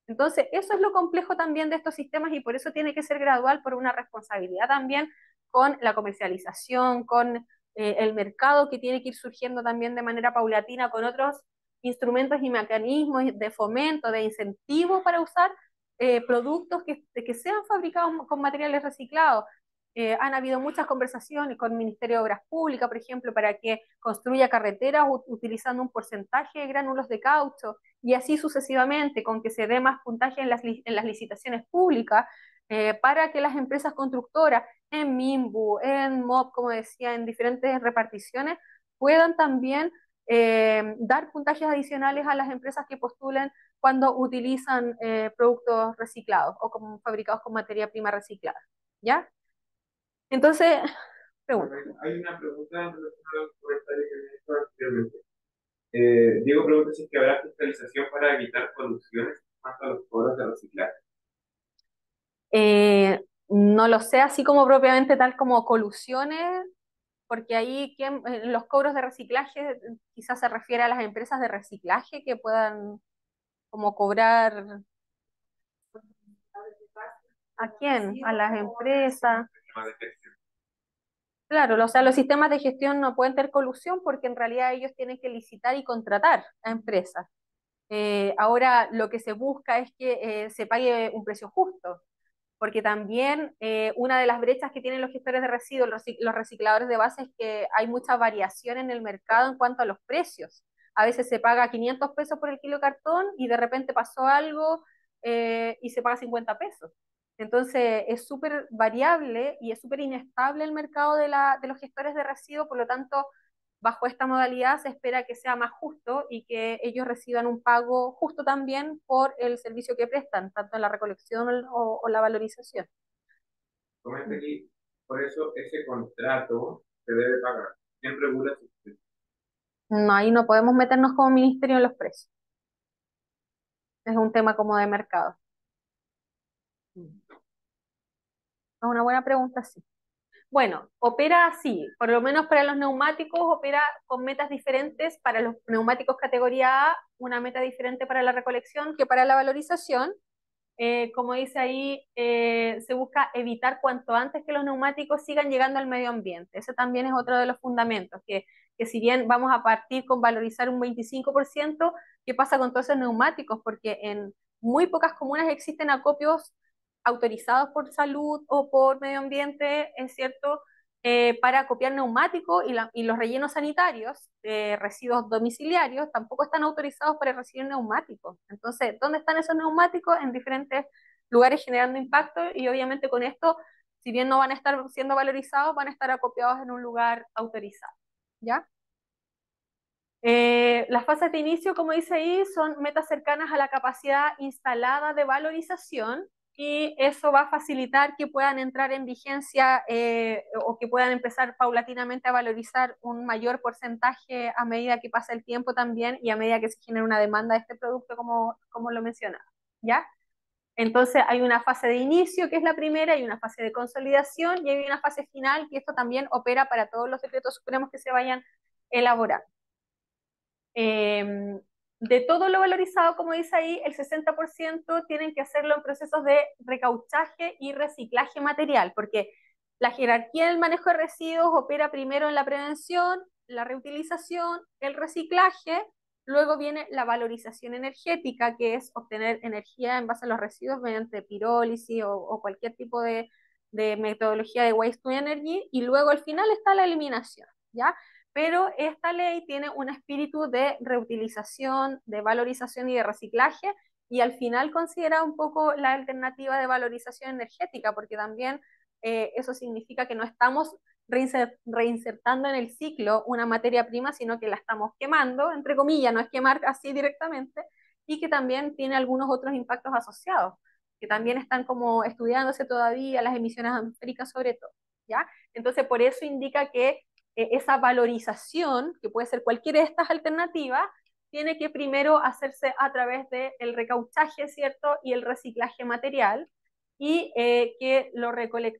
S5: Entonces, eso es lo complejo también de estos sistemas y por eso tiene que ser gradual, por una responsabilidad también con la comercialización, con el mercado que tiene que ir surgiendo también de manera paulatina, con otros instrumentos y mecanismos de fomento, de incentivo para usar productos que sean fabricados con materiales reciclados. Han habido muchas conversaciones con el Ministerio de Obras Públicas, por ejemplo, para que construya carreteras utilizando un porcentaje de gránulos de caucho y así sucesivamente, con que se dé más puntaje en las licitaciones públicas, para que las empresas constructoras en Minbu, en MOB, como decía, en diferentes reparticiones, puedan también dar puntajes adicionales a las empresas que postulen cuando utilizan productos reciclados o como fabricados con materia prima reciclada. ¿Ya? Entonces, pregunta.
S7: Hay una pregunta en relación al comentario que me hizo anteriormente. Diego pregunta si es que habrá fiscalización para evitar colusiones hasta los cobros de reciclaje.
S5: No lo sé, así como propiamente tal como colusiones, porque ahí los cobros de reciclaje quizás se refiere a las empresas de reciclaje que puedan como cobrar. ¿A quién? A las empresas. Claro, o sea, los sistemas de gestión no pueden tener colusión porque en realidad ellos tienen que licitar y contratar a empresas. Ahora lo que se busca es que se pague un precio justo, porque también una de las brechas que tienen los gestores de residuos, los recicladores de base, es que hay mucha variación en el mercado en cuanto a los precios. A veces se paga 500 pesos por el kilo de cartón y de repente pasó algo y se paga 50 pesos. Entonces es súper variable y es súper inestable el mercado de los gestores de residuos, por lo tanto, bajo esta modalidad se espera que sea más justo y que ellos reciban un pago justo también por el servicio que prestan, tanto en la recolección o la valorización.
S7: Comenta aquí, por eso ese contrato se debe pagar. ¿Quién regula sus precios?
S5: No, ahí no podemos meternos como ministerio en los precios. Es un tema como de mercado. Es una buena pregunta, sí. Bueno, opera así, por lo menos para los neumáticos, opera con metas diferentes. Para los neumáticos categoría A, una meta diferente para la recolección que para la valorización. Como dice ahí, se busca evitar cuanto antes que los neumáticos sigan llegando al medio ambiente. Ese también es otro de los fundamentos, que si bien vamos a partir con valorizar un 25%, ¿qué pasa con todos esos neumáticos? Porque en muy pocas comunas existen acopios autorizados por salud o por medio ambiente, es cierto, para copiar neumáticos y los rellenos sanitarios, residuos domiciliarios, tampoco están autorizados para recibir neumáticos. Entonces, ¿dónde están esos neumáticos? En diferentes lugares generando impacto y obviamente con esto, si bien no van a estar siendo valorizados, van a estar acopiados en un lugar autorizado. ¿Ya? Las fases de inicio, como dice ahí, son metas cercanas a la capacidad instalada de valorización y eso va a facilitar que puedan entrar en vigencia o que puedan empezar paulatinamente a valorizar un mayor porcentaje a medida que pasa el tiempo también y a medida que se genera una demanda de este producto, como lo mencionaba. ¿Ya? Entonces hay una fase de inicio, que es la primera, hay una fase de consolidación y hay una fase final, que esto también opera para todos los decretos supremos que se vayan elaborando. De todo lo valorizado, como dice ahí, el 60% tienen que hacerlo en procesos de recauchaje y reciclaje material, porque la jerarquía del manejo de residuos opera primero en la prevención, la reutilización, el reciclaje, luego viene la valorización energética, que es obtener energía en base a los residuos mediante pirólisis o cualquier tipo de metodología de waste to energy, y luego al final está la eliminación, ¿ya? Pero esta ley tiene un espíritu de reutilización, de valorización y de reciclaje, y al final considera un poco la alternativa de valorización energética, porque también eso significa que no estamos reinsertando en el ciclo una materia prima, sino que la estamos quemando, entre comillas, no es quemar así directamente, y que también tiene algunos otros impactos asociados, que también están como estudiándose todavía, las emisiones atmosféricas sobre todo, ¿ya? Entonces, por eso indica que esa valorización, que puede ser cualquiera de estas alternativas, tiene que primero hacerse a través del recauchaje, ¿cierto? Y el reciclaje material, y que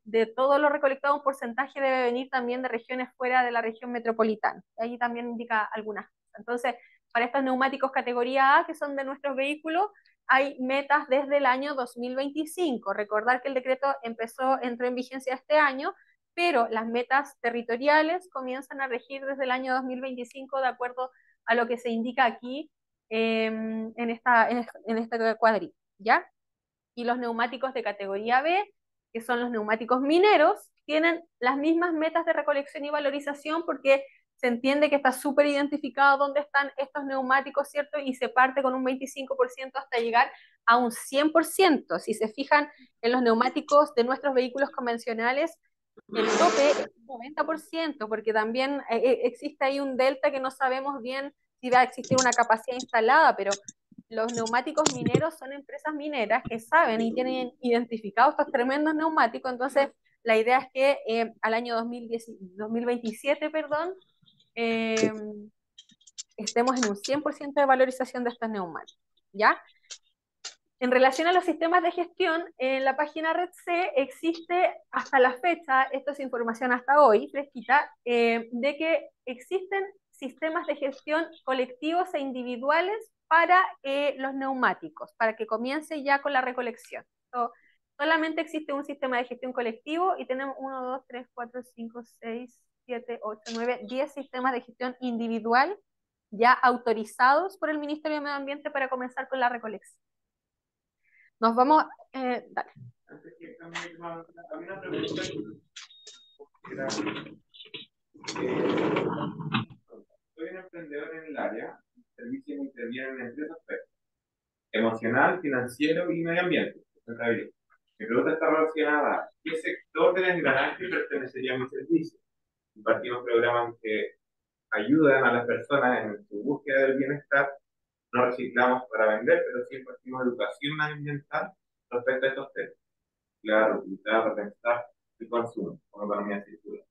S5: de todo lo recolectado un porcentaje debe venir también de regiones fuera de la región metropolitana. Ahí también indica algunas cosas. Entonces, para estos neumáticos categoría A, que son de nuestros vehículos, hay metas desde el año 2025. Recordar que el decreto entró en vigencia este año, pero las metas territoriales comienzan a regir desde el año 2025 de acuerdo a lo que se indica aquí en esta cuadrilla, ¿ya? Y los neumáticos de categoría B, que son los neumáticos mineros, tienen las mismas metas de recolección y valorización porque se entiende que está súper identificado dónde están estos neumáticos, ¿cierto? Y se parte con un 25% hasta llegar a un 100%. Si se fijan en los neumáticos de nuestros vehículos convencionales, el tope es un 90%, porque también existe ahí un delta que no sabemos bien si va a existir una capacidad instalada, pero los neumáticos mineros son empresas mineras que saben y tienen identificados estos tremendos neumáticos. Entonces la idea es que al año 2027, perdón, eh, estemos en un 100% de valorización de estos neumáticos, ¿ya? En relación a los sistemas de gestión, en la página Red C existe hasta la fecha, esto es información hasta hoy, fresquita, de que existen sistemas de gestión colectivos e individuales para los neumáticos, para que comience ya con la recolección. Solamente existe un sistema de gestión colectivo y tenemos 1, 2, 3, 4, 5, 6, 7, 8, 9, 10 sistemas de gestión individual ya autorizados por el Ministerio de Medio Ambiente para comenzar con la recolección. Nos vamos, dale.
S7: Antes que cambie de tema, había una pregunta que era, soy un emprendedor en el área, servicios intervienen en tres aspectos: emocional, financiero y medio ambiente, sustentabilidad. Mi pregunta está relacionada a qué sector del engranaje pertenecería a mi servicio. Impartimos programas que ayudan a las personas en su búsqueda del bienestar. No reciclamos para vender, pero sí impartimos educación ambiental respecto a estos temas. Claro, utilizar, repensar el consumo como economía circular.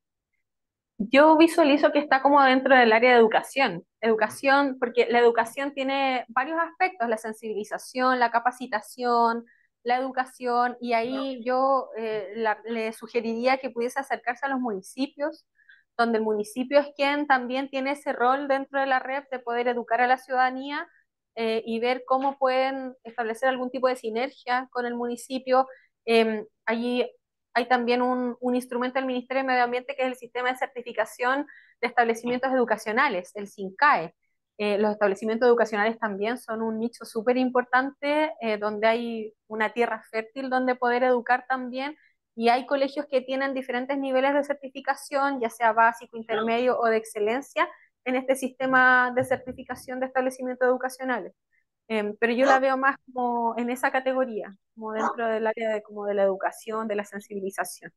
S5: Yo visualizo que está como dentro del área de educación. Educación, porque la educación tiene varios aspectos: la sensibilización, la capacitación, la educación, y ahí yo le sugeriría que pudiese acercarse a los municipios, donde el municipio es quien también tiene ese rol dentro de la red de poder educar a la ciudadanía y ver cómo pueden establecer algún tipo de sinergia con el municipio. Allí hay también un instrumento del Ministerio de Medio Ambiente que es el sistema de certificación de establecimientos educacionales, el SINCAE. Los establecimientos educacionales también son un nicho súper importante donde hay una tierra fértil donde poder educar también, y hay colegios que tienen diferentes niveles de certificación, ya sea básico, intermedio o de excelencia, en este sistema de certificación de establecimientos educacionales. Pero yo la veo más como en esa categoría, como dentro del área como de la educación, de la sensibilización.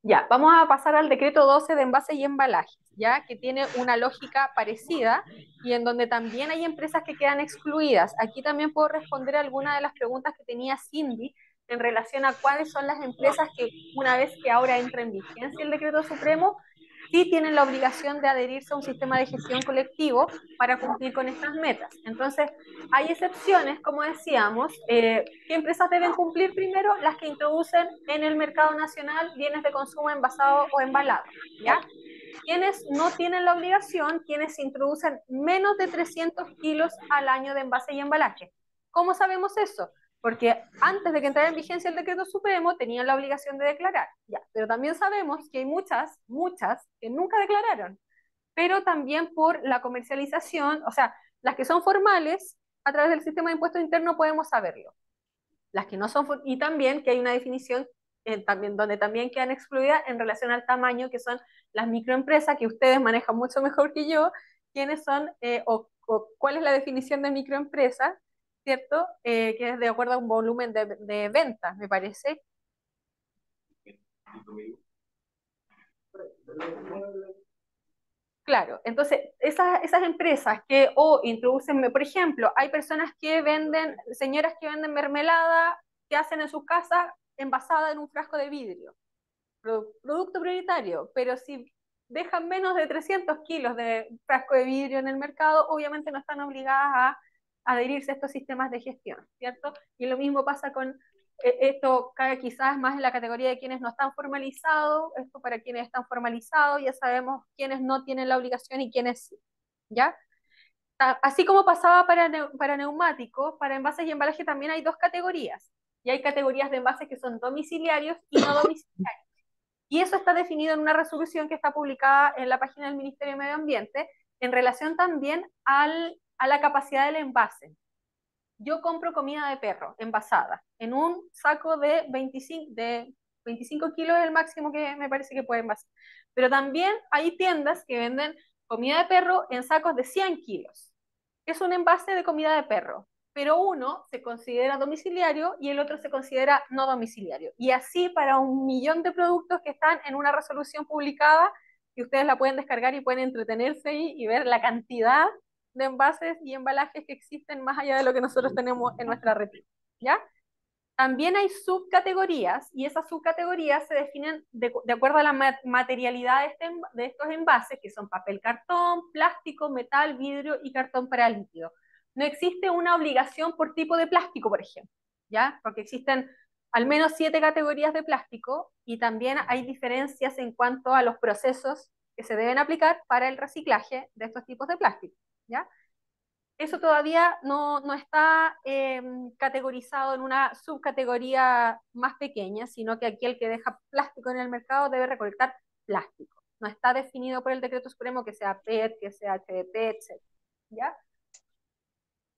S5: Ya, vamos a pasar al decreto 12 de envases y embalajes, ya, que tiene una lógica parecida y en donde también hay empresas que quedan excluidas. Aquí también puedo responder algunas de las preguntas que tenía Cindy en relación a cuáles son las empresas que, una vez que ahora entra en vigencia el decreto supremo, sí tienen la obligación de adherirse a un sistema de gestión colectivo para cumplir con estas metas. Entonces, hay excepciones, como decíamos. ¿Qué empresas deben cumplir primero? Las que introducen en el mercado nacional bienes de consumo envasados o embalados, ¿ya? Quienes no tienen la obligación, quienes introducen menos de 300 kilos al año de envase y embalaje. ¿Cómo sabemos eso? Porque antes de que entrara en vigencia el decreto supremo, tenían la obligación de declarar, ya, pero también sabemos que hay muchas que nunca declararon, pero también por la comercialización, o sea, las que son formales, a través del sistema de impuestos interno podemos saberlo. Las que no son, y también que hay una definición también, donde también quedan excluidas en relación al tamaño, que son las microempresas, que ustedes manejan mucho mejor que yo, quiénes son, o cuál es la definición de microempresa, ¿cierto? Que es de acuerdo a un volumen de ventas, me parece. Claro, entonces esas empresas que o introducen, por ejemplo, hay personas que venden, señoras que venden mermelada que hacen en sus casas envasada en un frasco de vidrio, producto prioritario, pero si dejan menos de 300 kilos de frasco de vidrio en el mercado, obviamente no están obligadas a adherirse a estos sistemas de gestión, ¿cierto? Y lo mismo pasa con esto, cae quizás más en la categoría de quienes no están formalizados. Esto para quienes están formalizados, ya sabemos quiénes no tienen la obligación y quiénes sí, ¿ya? Así como pasaba para neumáticos, para envases y embalaje también hay dos categorías. Y hay categorías de envases que son domiciliarios y no domiciliarios. Y eso está definido en una resolución que está publicada en la página del Ministerio de Medio Ambiente en relación también a la capacidad del envase. Yo compro comida de perro envasada en un saco de 25 kilos, es el máximo que me parece que puede envasar. Pero también hay tiendas que venden comida de perro en sacos de 100 kilos. Es un envase de comida de perro, pero uno se considera domiciliario y el otro se considera no domiciliario. Y así para 1.000.000 de productos que están en una resolución publicada, que ustedes la pueden descargar y pueden entretenerse ahí y ver la cantidad de envases y embalajes que existen más allá de lo que nosotros tenemos en nuestra red, ¿ya? También hay subcategorías y esas subcategorías se definen de acuerdo a la materialidad de estos envases, que son papel cartón, plástico, metal, vidrio y cartón para líquido. No existe una obligación por tipo de plástico, por ejemplo, ¿ya? Porque existen al menos 7 categorías de plástico y también hay diferencias en cuanto a los procesos que se deben aplicar para el reciclaje de estos tipos de plástico, ¿ya? Eso todavía no está categorizado en una subcategoría más pequeña, sino que aquí el que deja plástico en el mercado debe recolectar plástico. No está definido por el decreto supremo que sea PET, que sea HDP, etc. ¿Ya?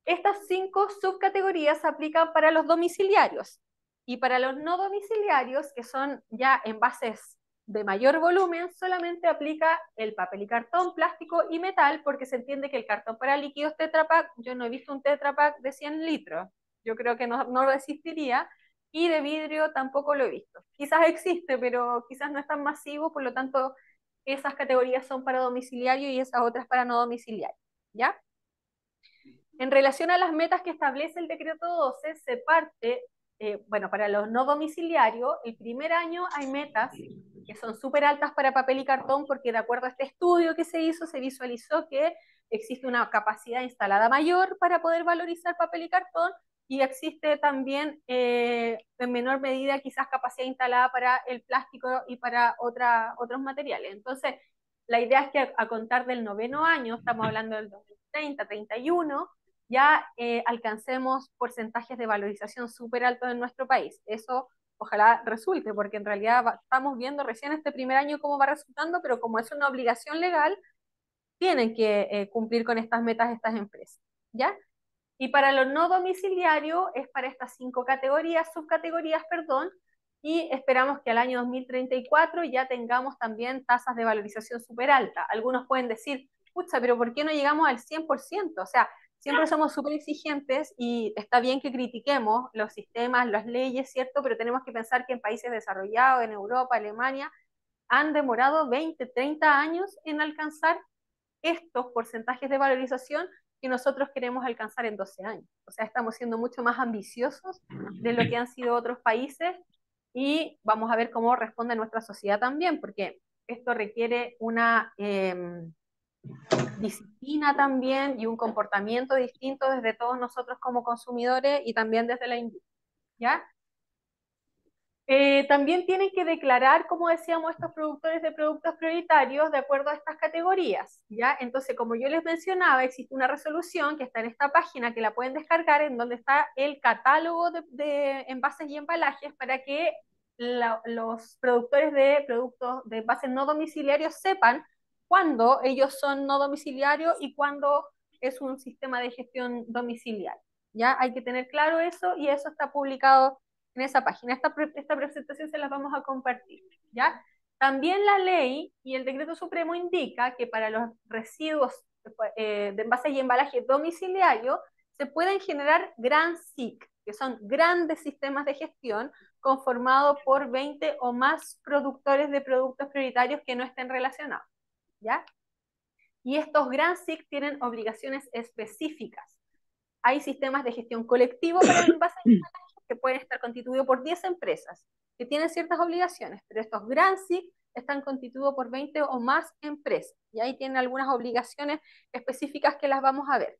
S5: Estas 5 subcategorías se aplican para los domiciliarios y para los no domiciliarios, que son ya envases de mayor volumen, solamente aplica el papel y cartón, plástico y metal, porque se entiende que el cartón para líquidos Tetra Pak, yo no he visto un Tetra Pak de 100 litros, yo creo que no resistiría, y de vidrio tampoco lo he visto. Quizás existe, pero quizás no es tan masivo, por lo tanto, esas categorías son para domiciliario y esas otras para no domiciliario, ¿ya? En relación a las metas que establece el decreto 12, se parte, bueno, para los no domiciliarios, el primer año hay metas que son súper altas para papel y cartón, porque de acuerdo a este estudio que se hizo, se visualizó que existe una capacidad instalada mayor para poder valorizar papel y cartón, y existe también, en menor medida, quizás capacidad instalada para el plástico y para otros materiales. Entonces, la idea es que a contar del 9º año, estamos hablando del 2030, 31, ya alcancemos porcentajes de valorización súper altos en nuestro país. Eso ojalá resulte, porque en realidad estamos viendo recién este primer año cómo va resultando, pero como es una obligación legal, tienen que cumplir con estas metas estas empresas, ¿ya? Y para los no domiciliarios es para estas 5 categorías, subcategorías, perdón, y esperamos que al año 2034 ya tengamos también tasas de valorización súper altas. Algunos pueden decir, pucha, pero ¿por qué no llegamos al 100%? O sea, siempre somos súper exigentes y está bien que critiquemos los sistemas, las leyes, ¿cierto? Pero tenemos que pensar que en países desarrollados, en Europa, Alemania, han demorado 20, 30 años en alcanzar estos porcentajes de valorización que nosotros queremos alcanzar en 12 años. O sea, estamos siendo mucho más ambiciosos de lo que han sido otros países y vamos a ver cómo responde nuestra sociedad también, porque Esto requiere una disciplina también y un comportamiento distinto desde todos nosotros como consumidores y también desde la industria, ¿ya? También tienen que declarar, como decíamos, estos productores de productos prioritarios de acuerdo a estas categorías, ¿ya? Entonces, como yo les mencionaba, existe una resolución que está en esta página que la pueden descargar, en donde está el catálogo de envases y embalajes para que los productores de productos de envases no domiciliarios sepan cuándo ellos son no domiciliarios y cuándo es un sistema de gestión domiciliario, ¿ya? Hay que tener claro eso y eso está publicado en esa página. Esta presentación se las vamos a compartir, ¿ya? También la ley y el decreto supremo indica que para los residuos de envases y embalaje domiciliario se pueden generar Grand SIC, que son grandes sistemas de gestión conformados por 20 o más productores de productos prioritarios que no estén relacionados, ¿ya? Y estos Grand SIC tienen obligaciones específicas. Hay sistemas de gestión colectivo para el envase y embalaje que pueden estar constituidos por 10 empresas que tienen ciertas obligaciones, pero estos Grand SIC están constituidos por 20 o más empresas y ahí tienen algunas obligaciones específicas que las vamos a ver.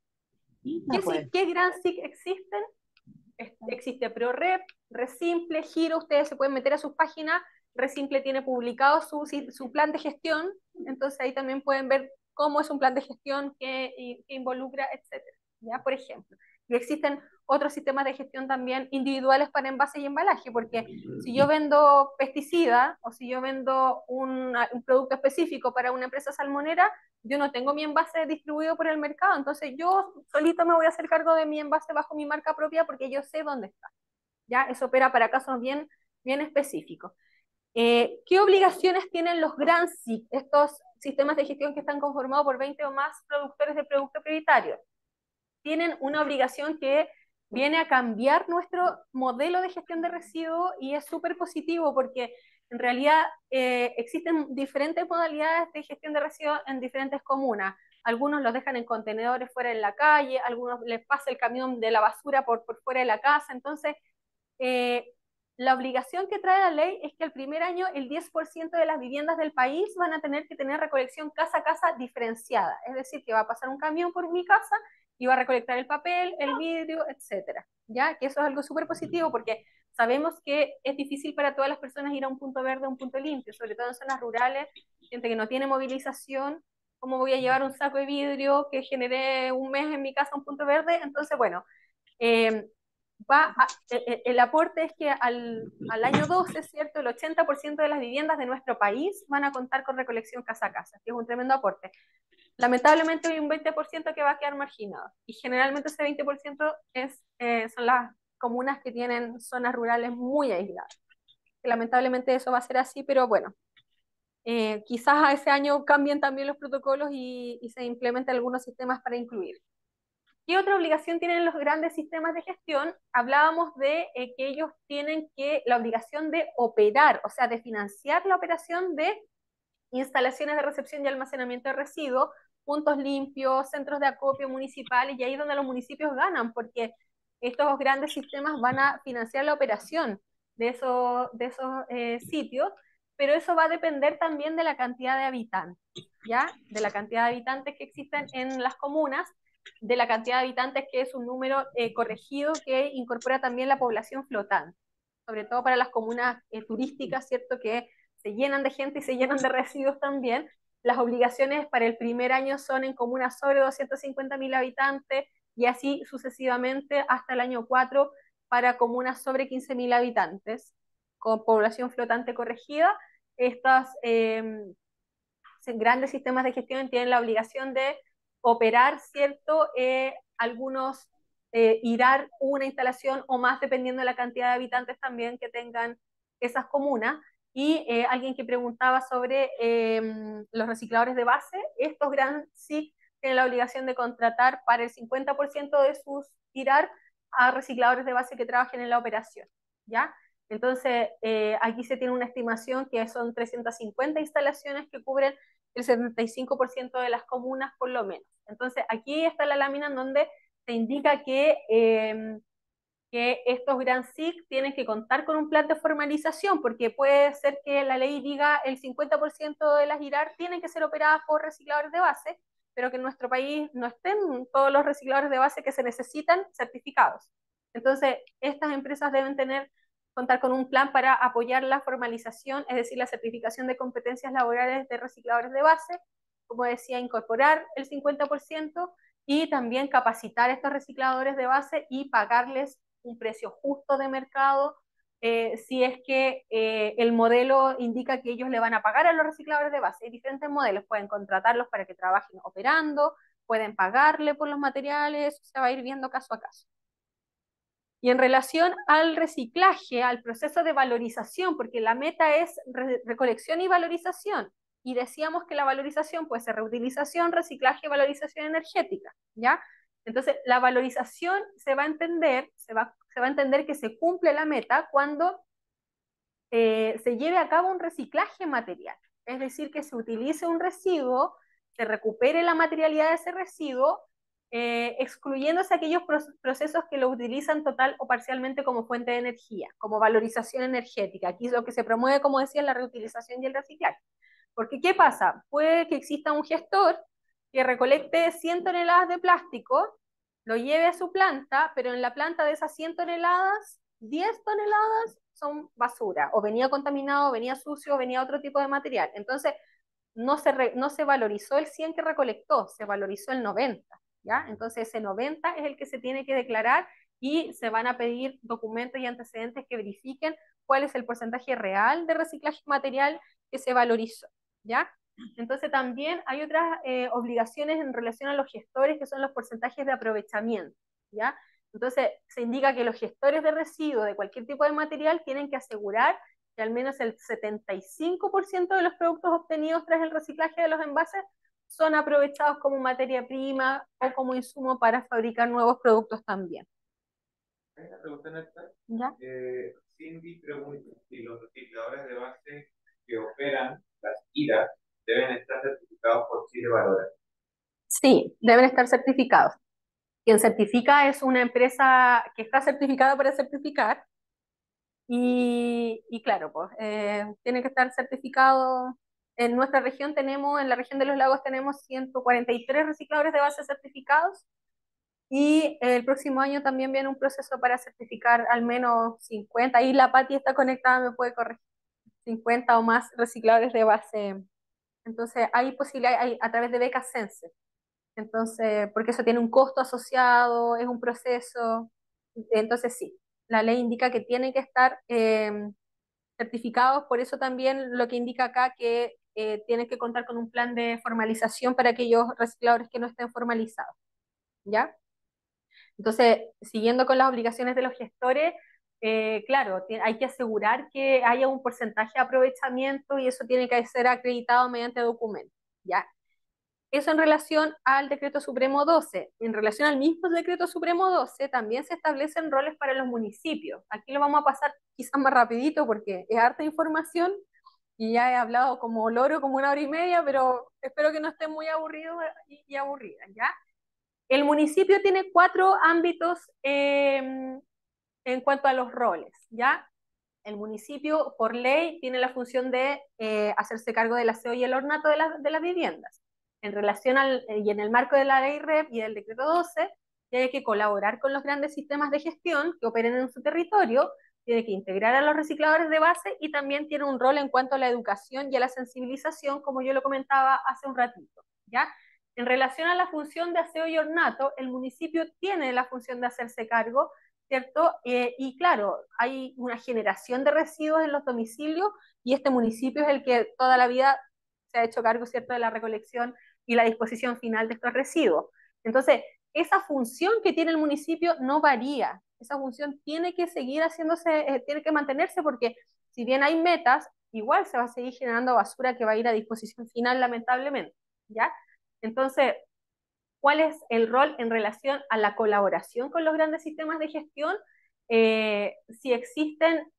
S5: ¿Qué Grand SIC existen? Existe ProRep, Resimple, Giro, ustedes se pueden meter a sus páginas, Resimple tiene publicado su plan de gestión, entonces ahí también pueden ver cómo es un plan de gestión que involucra, etcétera, ¿ya? Por ejemplo. Y existen otros sistemas de gestión también individuales para envase y embalaje, porque si yo vendo pesticida o si yo vendo un producto específico para una empresa salmonera, yo no tengo mi envase distribuido por el mercado, entonces yo solito me voy a hacer cargo de mi envase bajo mi marca propia porque yo sé dónde está, ¿ya? Eso opera para casos bien específicos. ¿Qué obligaciones tienen los Grand SIC, estos sistemas de gestión que están conformados por 20 o más productores de productos prioritarios? Tienen una obligación que viene a cambiar nuestro modelo de gestión de residuos y es súper positivo porque en realidad existen diferentes modalidades de gestión de residuos en diferentes comunas. Algunos los dejan en contenedores fuera en la calle, algunos les pasa el camión de la basura por fuera de la casa. Entonces, la obligación que trae la ley es que el primer año el 10% de las viviendas del país van a tener que tener recolección casa a casa diferenciada. Es decir, que va a pasar un camión por mi casa y va a recolectar el papel, el vidrio, etcétera. ¿Ya? Que eso es algo súper positivo porque sabemos que es difícil para todas las personas ir a un punto verde, a un punto limpio, sobre todo en zonas rurales, gente que no tiene movilización. ¿Cómo voy a llevar un saco de vidrio que generé un mes en mi casa a un punto verde? Entonces, bueno, el aporte es que al año 12, ¿cierto? El 80% de las viviendas de nuestro país van a contar con recolección casa a casa, que es un tremendo aporte. Lamentablemente hay un 20% que va a quedar marginado y generalmente ese 20% son las comunas que tienen zonas rurales muy aisladas. Que lamentablemente eso va a ser así, pero bueno, quizás a ese año cambien también los protocolos y se implementen algunos sistemas para incluir. ¿Qué otra obligación tienen los grandes sistemas de gestión? Hablábamos de que ellos tienen la obligación de operar, o sea, de financiar la operación de instalaciones de recepción y almacenamiento de residuos, puntos limpios, centros de acopio municipales, y ahí es donde los municipios ganan, porque estos grandes sistemas van a financiar la operación de esos sitios, pero eso va a depender también de la cantidad de habitantes, ¿ya? De la cantidad de habitantes que existen en las comunas, de la cantidad de habitantes que es un número corregido que incorpora también la población flotante, sobre todo para las comunas turísticas, ¿cierto? Que se llenan de gente y se llenan de residuos también. Las obligaciones para el primer año son en comunas sobre 250.000 habitantes y así sucesivamente hasta el año 4 para comunas sobre 15.000 habitantes con población flotante corregida. Estos grandes sistemas de gestión tienen la obligación de operar, ¿cierto? Algunos irar una instalación o más dependiendo de la cantidad de habitantes también que tengan esas comunas. Y alguien que preguntaba sobre los recicladores de base, estos Grand SIC tienen la obligación de contratar para el 50% de sus IRAR a recicladores de base que trabajen en la operación, ¿ya? Entonces, aquí se tiene una estimación que son 350 instalaciones que cubren el 75% de las comunas por lo menos. Entonces, aquí está la lámina en donde se indica que que estos Grand SIC tienen que contar con un plan de formalización, porque puede ser que la ley diga el 50% de las IRAR tienen que ser operadas por recicladores de base, pero que en nuestro país no estén todos los recicladores de base que se necesitan certificados. Entonces, estas empresas deben contar con un plan para apoyar la formalización, es decir, la certificación de competencias laborales de recicladores de base, como decía, incorporar el 50% y también capacitar a estos recicladores de base y pagarles un precio justo de mercado, si es que el modelo indica que ellos le van a pagar a los recicladores de base. Hay diferentes modelos, pueden contratarlos para que trabajen operando, pueden pagarle por los materiales, se va a ir viendo caso a caso. Y en relación al reciclaje, al proceso de valorización, porque la meta es recolección y valorización, y decíamos que la valorización puede ser reutilización, reciclaje y valorización energética, ¿ya? Entonces, la valorización se va a entender que se cumple la meta cuando se lleve a cabo un reciclaje material, es decir, que se utilice un residuo, se recupere la materialidad de ese residuo, excluyéndose aquellos procesos que lo utilizan total o parcialmente como fuente de energía, como valorización energética. Aquí es lo que se promueve, como decía, la reutilización y el reciclaje. Porque, ¿qué pasa? Puede que exista un gestor que recolecte 100 toneladas de plástico, lo lleve a su planta, pero en la planta de esas 100 toneladas, 10 toneladas son basura, o venía contaminado, venía sucio, o venía otro tipo de material. Entonces, no se valorizó el 100 que recolectó, se valorizó el 90, ¿ya? Entonces, ese 90 es el que se tiene que declarar y se van a pedir documentos y antecedentes que verifiquen cuál es el porcentaje real de reciclaje material que se valorizó, ¿ya? Entonces también hay otras obligaciones en relación a los gestores, que son los porcentajes de aprovechamiento, ¿ya? Entonces se indica que los gestores de residuos de cualquier tipo de material tienen que asegurar que al menos el 75% de los productos obtenidos tras el reciclaje de los envases son aprovechados como materia prima o como insumo para fabricar nuevos productos también.
S7: Hay una pregunta en esta.
S5: ¿Ya?
S7: Cindy pregunta si los recicladores de base que operan las IRA deben estar certificados por Chile Valora.
S5: Sí, deben estar certificados. Quien certifica es una empresa que está certificada para certificar y claro, pues tiene que estar certificado. En nuestra región tenemos, en la región de los lagos tenemos 143 recicladores de base certificados y el próximo año también viene un proceso para certificar al menos 50. Ahí la Pati está conectada, me puede corregir, 50 o más recicladores de base. Entonces hay posibilidad a través de becas Sense. Entonces, porque eso tiene un costo asociado, es un proceso. Entonces sí, la ley indica que tienen que estar certificados, por eso también lo que indica acá que tienen que contar con un plan de formalización para aquellos recicladores que no estén formalizados, ¿ya? Entonces, siguiendo con las obligaciones de los gestores, claro, hay que asegurar que haya un porcentaje de aprovechamiento y eso tiene que ser acreditado mediante documentos, ¿ya? Eso en relación al Decreto Supremo 12. En relación al mismo Decreto Supremo 12, también se establecen roles para los municipios. Aquí lo vamos a pasar quizás más rapidito porque es harta información y ya he hablado como loro, como 1 hora y media, pero espero que no estén muy aburridos y aburridas, ¿ya? El municipio tiene 4 ámbitos en cuanto a los roles, ¿ya? El municipio, por ley, tiene la función de hacerse cargo del aseo y el ornato de las viviendas. En relación y en el marco de la ley REP y del decreto 12, tiene que colaborar con los grandes sistemas de gestión que operen en su territorio, tiene que integrar a los recicladores de base y también tiene un rol en cuanto a la educación y a la sensibilización, como yo lo comentaba hace un ratito, ¿ya? En relación a la función de aseo y ornato, el municipio tiene la función de hacerse cargo, ¿cierto? Y claro, hay una generación de residuos en los domicilios y este municipio es el que toda la vida se ha hecho cargo, ¿cierto?, de la recolección y la disposición final de estos residuos. Entonces, esa función que tiene el municipio no varía, esa función tiene que seguir haciéndose, tiene que mantenerse porque si bien hay metas, igual se va a seguir generando basura que va a ir a disposición final lamentablemente, ¿ya? Entonces, ¿cuál es el rol en relación a la colaboración con los grandes sistemas de gestión? Si existen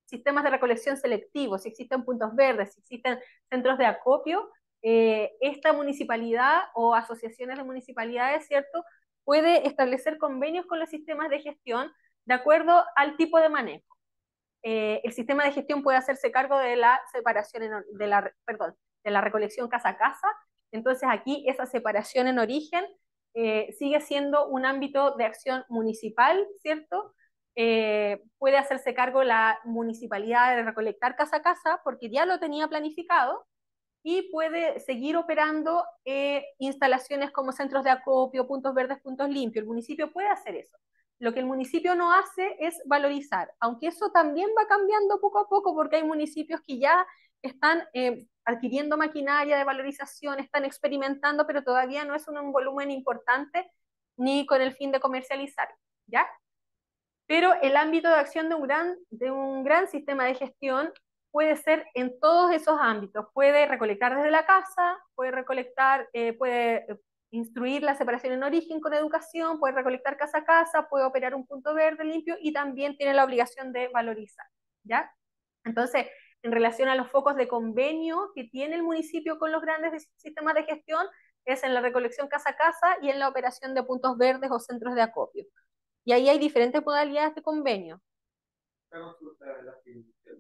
S5: sistemas de recolección selectivos, si existen puntos verdes, si existen centros de acopio, esta municipalidad o asociaciones de municipalidades, ¿cierto?, puede establecer convenios con los sistemas de gestión de acuerdo al tipo de manejo. El sistema de gestión puede hacerse cargo de la separación, de la recolección casa a casa. Entonces aquí esa separación en origen sigue siendo un ámbito de acción municipal, ¿cierto? Puede hacerse cargo la municipalidad de recolectar casa a casa porque ya lo tenía planificado, y puede seguir operando instalaciones como centros de acopio, puntos verdes, puntos limpios. El municipio puede hacer eso. Lo que el municipio no hace es valorizar, aunque eso también va cambiando poco a poco porque hay municipios que ya están adquiriendo maquinaria de valorización, están experimentando, pero todavía no es un volumen importante ni con el fin de comercializar, ¿ya? Pero el ámbito de acción de un gran sistema de gestión puede ser en todos esos ámbitos. Puede recolectar desde la casa, puede recolectar, puede instruir la separación en origen con educación, puede recolectar casa a casa, puede operar un punto verde limpio y también tiene la obligación de valorizar, ¿ya? Entonces, en relación a los focos de convenio que tiene el municipio con los grandes sistemas de gestión, es en la recolección casa a casa y en la operación de puntos verdes o centros de acopio. Y ahí hay diferentes modalidades de convenio.
S7: Una consulta de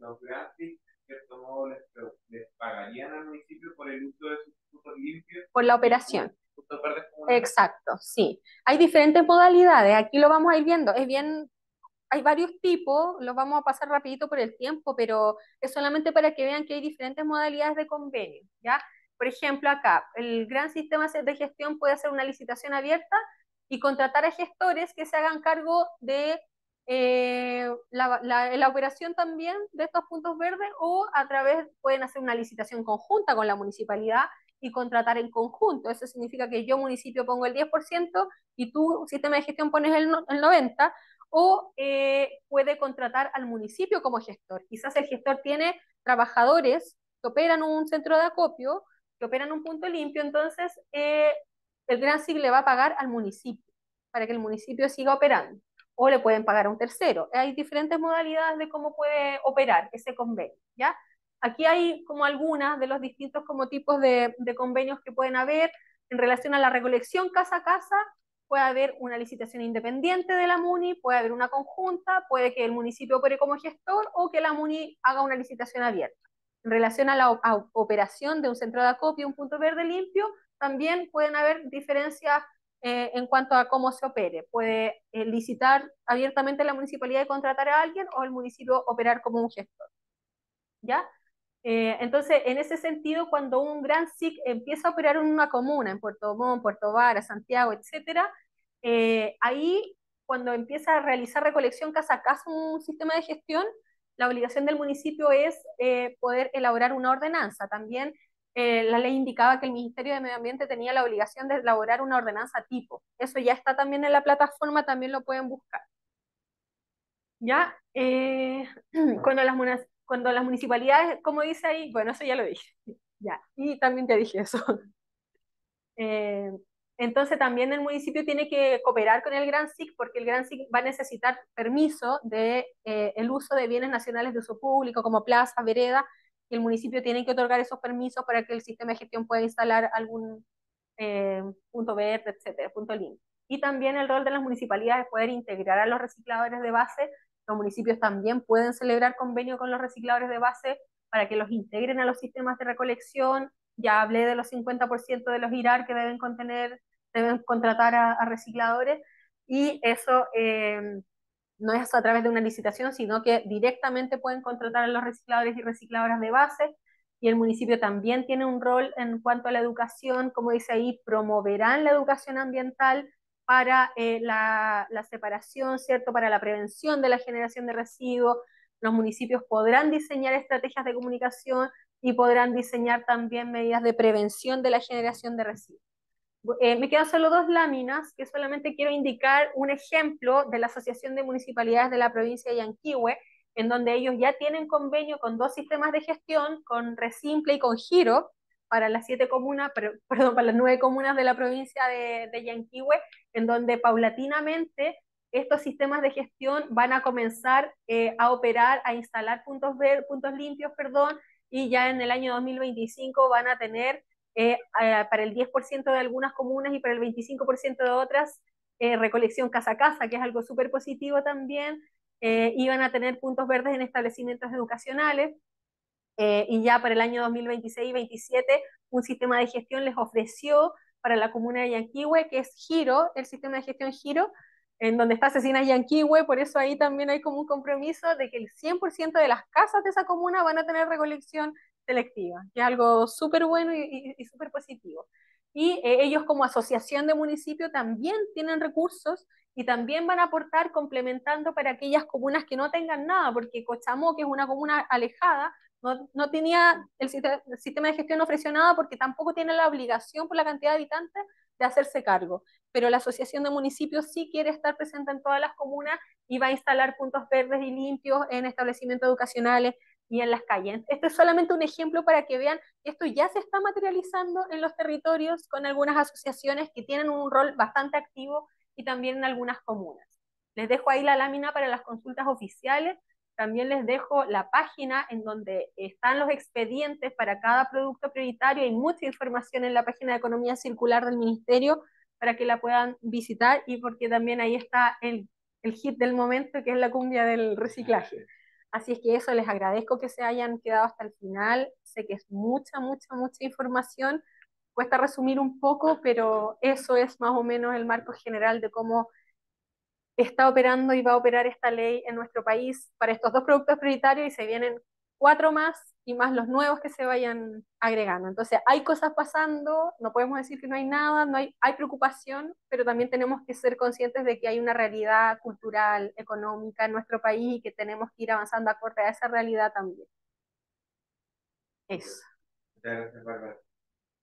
S7: los gratis, ¿cierto modo les pagarían al municipio por el uso de sus puntos limpios?
S5: Por la operación.
S7: Puntos verdes comunales.
S5: Exacto, sí. Hay diferentes modalidades, aquí lo vamos a ir viendo. Es bien, hay varios tipos, los vamos a pasar rapidito por el tiempo, pero es solamente para que vean que hay diferentes modalidades de convenio, ¿ya? Por ejemplo, acá, el gran sistema de gestión puede hacer una licitación abierta y contratar a gestores que se hagan cargo de la operación también de estos puntos verdes, o a través, pueden hacer una licitación conjunta con la municipalidad y contratar en conjunto. Eso significa que yo, municipio, pongo el 10% y tú, sistema de gestión, pones el 90%, o puede contratar al municipio como gestor. Quizás el gestor tiene trabajadores que operan un centro de acopio, que operan un punto limpio, entonces el Gran SIC le va a pagar al municipio para que el municipio siga operando, o le pueden pagar a un tercero. Hay diferentes modalidades de cómo puede operar ese convenio, ¿ya? Aquí hay como algunas de los distintos como tipos de convenios que pueden haber en relación a la recolección casa a casa. Puede haber una licitación independiente de la MUNI, puede haber una conjunta, puede que el municipio opere como gestor o que la MUNI haga una licitación abierta. En relación a la operación de un centro de acopio, un punto verde limpio, también pueden haber diferencias en cuanto a cómo se opere. Puede licitar abiertamente la municipalidad y contratar a alguien, o el municipio operar como un gestor, ¿ya? Entonces, en ese sentido, cuando un gran SIC empieza a operar en una comuna, en Puerto Montt, Puerto Vara, Santiago, etcétera, ahí, cuando empieza a realizar recolección casa a casa un sistema de gestión, la obligación del municipio es poder elaborar una ordenanza. También la ley indicaba que el Ministerio de Medio Ambiente tenía la obligación de elaborar una ordenanza tipo. Eso ya está también en la plataforma, también lo pueden buscar. ¿Ya? Cuando las municipalidades, como dice ahí, bueno, eso ya lo dije, ya, y también te dije eso. Eh, entonces también el municipio tiene que cooperar con el Gran SIC, porque el Gran SIC va a necesitar permiso de el uso de bienes nacionales de uso público, como plazas, veredas, y el municipio tiene que otorgar esos permisos para que el sistema de gestión pueda instalar algún punto verde, etcétera, punto limpio. Y también el rol de las municipalidades es poder integrar a los recicladores de base. Los municipios también pueden celebrar convenio con los recicladores de base para que los integren a los sistemas de recolección. Ya hablé de los 50% de los IRAR que deben contratar a recicladores, y eso no es a través de una licitación, sino que directamente pueden contratar a los recicladores y recicladoras de base. Y el municipio también tiene un rol en cuanto a la educación, como dice ahí, promoverán la educación ambiental para la separación, ¿cierto? Para la prevención de la generación de residuos. Los municipios podrán diseñar estrategias de comunicación y podrán diseñar también medidas de prevención de la generación de residuos. Me quedan solo dos láminas, que solamente quiero indicar un ejemplo de la Asociación de Municipalidades de la provincia de Yanquihue, en donde ellos ya tienen convenio con dos sistemas de gestión, con Resimple y con Giro, para las 7 comunas, perdón, para las 9 comunas de la provincia de Yanquihue, en donde paulatinamente estos sistemas de gestión van a comenzar a operar, a instalar puntos limpios, perdón, y ya en el año 2025 van a tener para el 10% de algunas comunas y para el 25% de otras recolección casa a casa, que es algo súper positivo también. Iban a tener puntos verdes en establecimientos educacionales, y ya para el año 2026 y 2027 un sistema de gestión les ofreció para la comuna de Yanquihue, que es Giro, el sistema de gestión Giro, en donde está Cecinas Yanquihue. Por eso ahí también hay como un compromiso de que el 100% de las casas de esa comuna van a tener recolección selectiva, que es algo súper bueno y súper positivo. Y ellos como asociación de municipios también tienen recursos y también van a aportar complementando para aquellas comunas que no tengan nada, porque Cochamó, que es una comuna alejada, no tenía el sistema de gestión, no ofreció nada porque tampoco tiene la obligación por la cantidad de habitantes de hacerse cargo. Pero la Asociación de Municipios sí quiere estar presente en todas las comunas y va a instalar puntos verdes y limpios en establecimientos educacionales y en las calles. Esto es solamente un ejemplo para que vean que esto ya se está materializando en los territorios con algunas asociaciones que tienen un rol bastante activo y también en algunas comunas. Les dejo ahí la lámina para las consultas oficiales. También les dejo la página en donde están los expedientes para cada producto prioritario. Hay mucha información en la página de Economía Circular del Ministerio para que la puedan visitar, y porque también ahí está el hit del momento, que es la cumbia del reciclaje. Así es que eso, les agradezco que se hayan quedado hasta el final. Sé que es mucha, mucha, mucha información. Cuesta resumir un poco, pero eso es más o menos el marco general de cómo está operando y va a operar esta ley en nuestro país para estos dos productos prioritarios, y se vienen 4 más y más los nuevos que se vayan agregando. Entonces hay cosas pasando, no podemos decir que no hay nada, hay preocupación, pero también tenemos que ser conscientes de que hay una realidad cultural, económica en nuestro país y que tenemos que ir avanzando acorde a esa realidad también. Eso.
S7: Muchas gracias, Bárbara.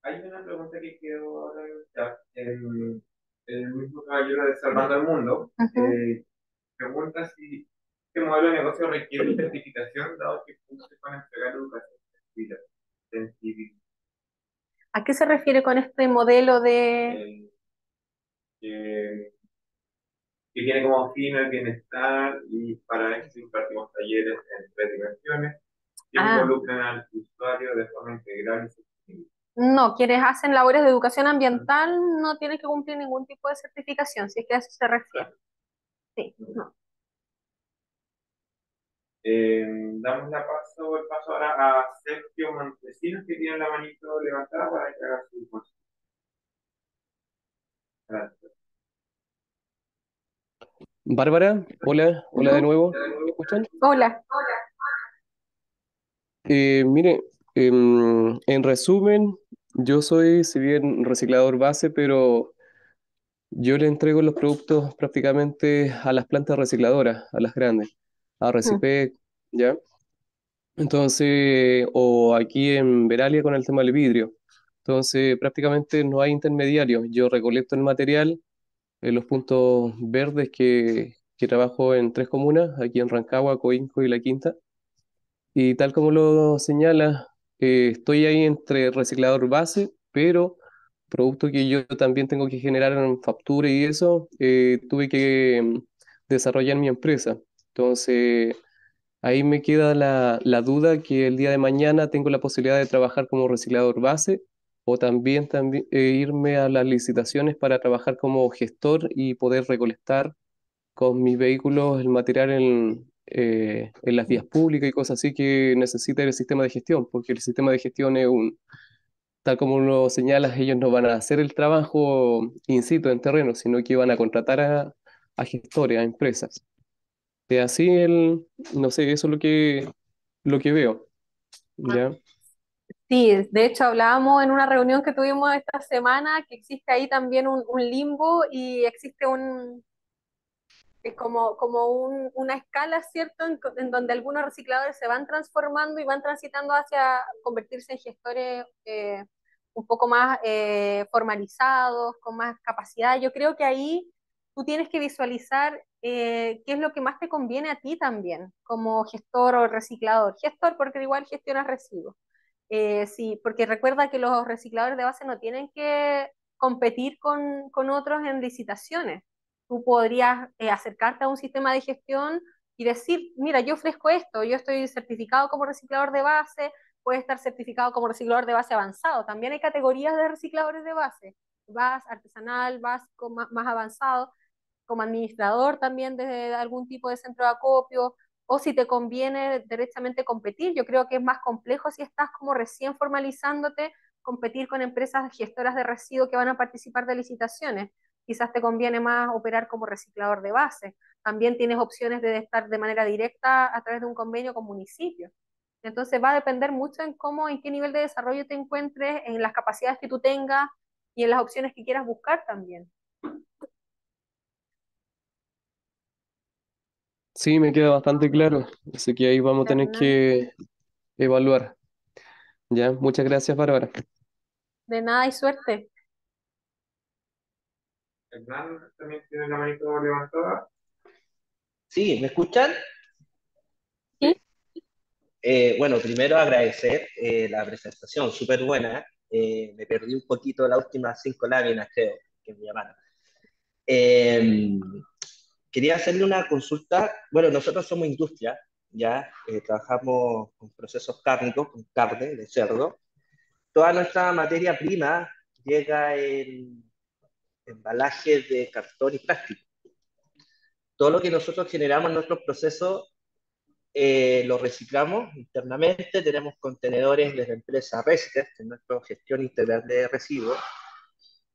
S7: Hay una pregunta que quedó ahora en el chat. El mismo caballero de Salvando al Mundo pregunta si este modelo de negocio requiere certificación, dado que cumple con entregar educación sensible.
S5: ¿A qué se refiere con este modelo de...?
S7: Que tiene como fin el bienestar, y para eso impartimos talleres en 3 dimensiones que involucran al usuario de forma integral y sostenible.
S5: No, quienes hacen labores de educación ambiental no tienen que cumplir ningún tipo de certificación, si es que a eso se refiere. Sí, no.
S7: Damos el paso ahora a Sergio Montesinos, que tiene la manito levantada para que haga su consulta. Gracias.
S9: Bárbara, hola, hola de nuevo. ¿Me escuchan?
S5: Hola.
S9: Mire, en resumen, yo soy, si bien reciclador base, pero yo le entrego los productos prácticamente a las plantas recicladoras, a las grandes, a Recipec, ¿ya? Entonces, o aquí en Veralia con el tema del vidrio. Entonces, prácticamente no hay intermediarios. Yo recolecto el material en los puntos verdes que trabajo en 3 comunas, aquí en Rancagua, Coinco y La Quinta. Y tal como lo señala, estoy ahí entre reciclador base, pero producto que yo también tengo que generar en factura y eso, tuve que desarrollar mi empresa. Entonces, ahí me queda la duda que el día de mañana tengo la posibilidad de trabajar como reciclador base, o también irme a las licitaciones para trabajar como gestor y poder recolectar con mis vehículos el material en las vías públicas y cosas así que necesita el sistema de gestión, porque el sistema de gestión es tal como lo señalas, ellos no van a hacer el trabajo in situ en terreno, sino que van a contratar a gestores, a empresas. Y así no sé, eso es lo que veo, ¿ya?
S5: Sí, de hecho hablábamos en una reunión que tuvimos esta semana que existe ahí también un limbo, y existe una escala, ¿cierto? En donde algunos recicladores se van transformando y van transitando hacia convertirse en gestores un poco más formalizados, con más capacidad. Yo creo que ahí tú tienes que visualizar qué es lo que más te conviene a ti también, como gestor o reciclador. Gestor porque igual gestionas residuos. Sí, porque recuerda que los recicladores de base no tienen que competir con otros en licitaciones. Tú podrías acercarte a un sistema de gestión y decir, mira, yo ofrezco esto, yo estoy certificado como reciclador de base, puede estar certificado como reciclador de base avanzado. También hay categorías de recicladores de base, vas artesanal, vas más avanzado. como administrador también de algún tipo de centro de acopio, o si te conviene derechamente competir. Yo creo que es más complejo si estás como recién formalizándote, competir con empresas gestoras de residuos que van a participar de licitaciones. Quizás te conviene más operar como reciclador de base. También tienes opciones de estar de manera directa a través de un convenio con municipios. Entonces va a depender mucho en cómo, en qué nivel de desarrollo te encuentres, en las capacidades que tú tengas y en las opciones que quieras buscar también.
S9: Sí, me queda bastante claro. Así que ahí vamos a tener
S5: Hernán,
S9: que evaluar. Ya, muchas gracias, Bárbara.
S5: de nada y suerte.
S7: Hernán también tiene la manito levantada.
S10: Sí, ¿me escuchan?
S5: ¿Sí?
S10: Bueno, primero agradecer la presentación, súper buena. Me perdí un poquito las últimas 5 láminas, creo, que me llamaron. Eh, Quería hacerle una consulta. Bueno, nosotros somos industria, ya trabajamos con procesos cárnicos, con carne de cerdo. Toda nuestra materia prima llega en embalajes de cartón y plástico. Todo lo que nosotros generamos en nuestros procesos lo reciclamos internamente, tenemos contenedores de la empresa Restes, que es nuestra gestión integral de residuos,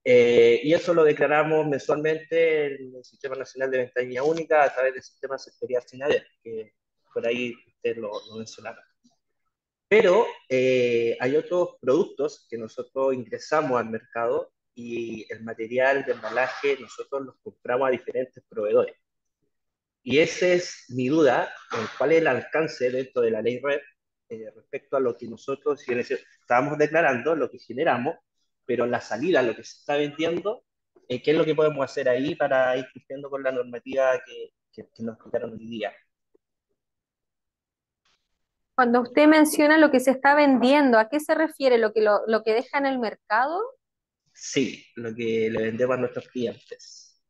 S10: y eso lo declaramos mensualmente en el Sistema Nacional de Ventanilla Única a través del Sistema Sectorial SINADER, que por ahí usted lo mencionaba. Pero hay otros productos que nosotros ingresamos al mercado y el material de embalaje nosotros los compramos a diferentes proveedores. Y esa es mi duda, cuál es el alcance dentro de la ley REP respecto a lo que nosotros si estábamos declarando, lo que generamos, pero la salida, lo que se está vendiendo, ¿qué es lo que podemos hacer ahí para ir cumpliendo con la normativa que nos explicaron hoy día?
S5: Cuando usted menciona lo que se está vendiendo, ¿a qué se refiere? ¿Lo que deja en el mercado?
S10: Sí, lo que le vendemos a nuestros clientes,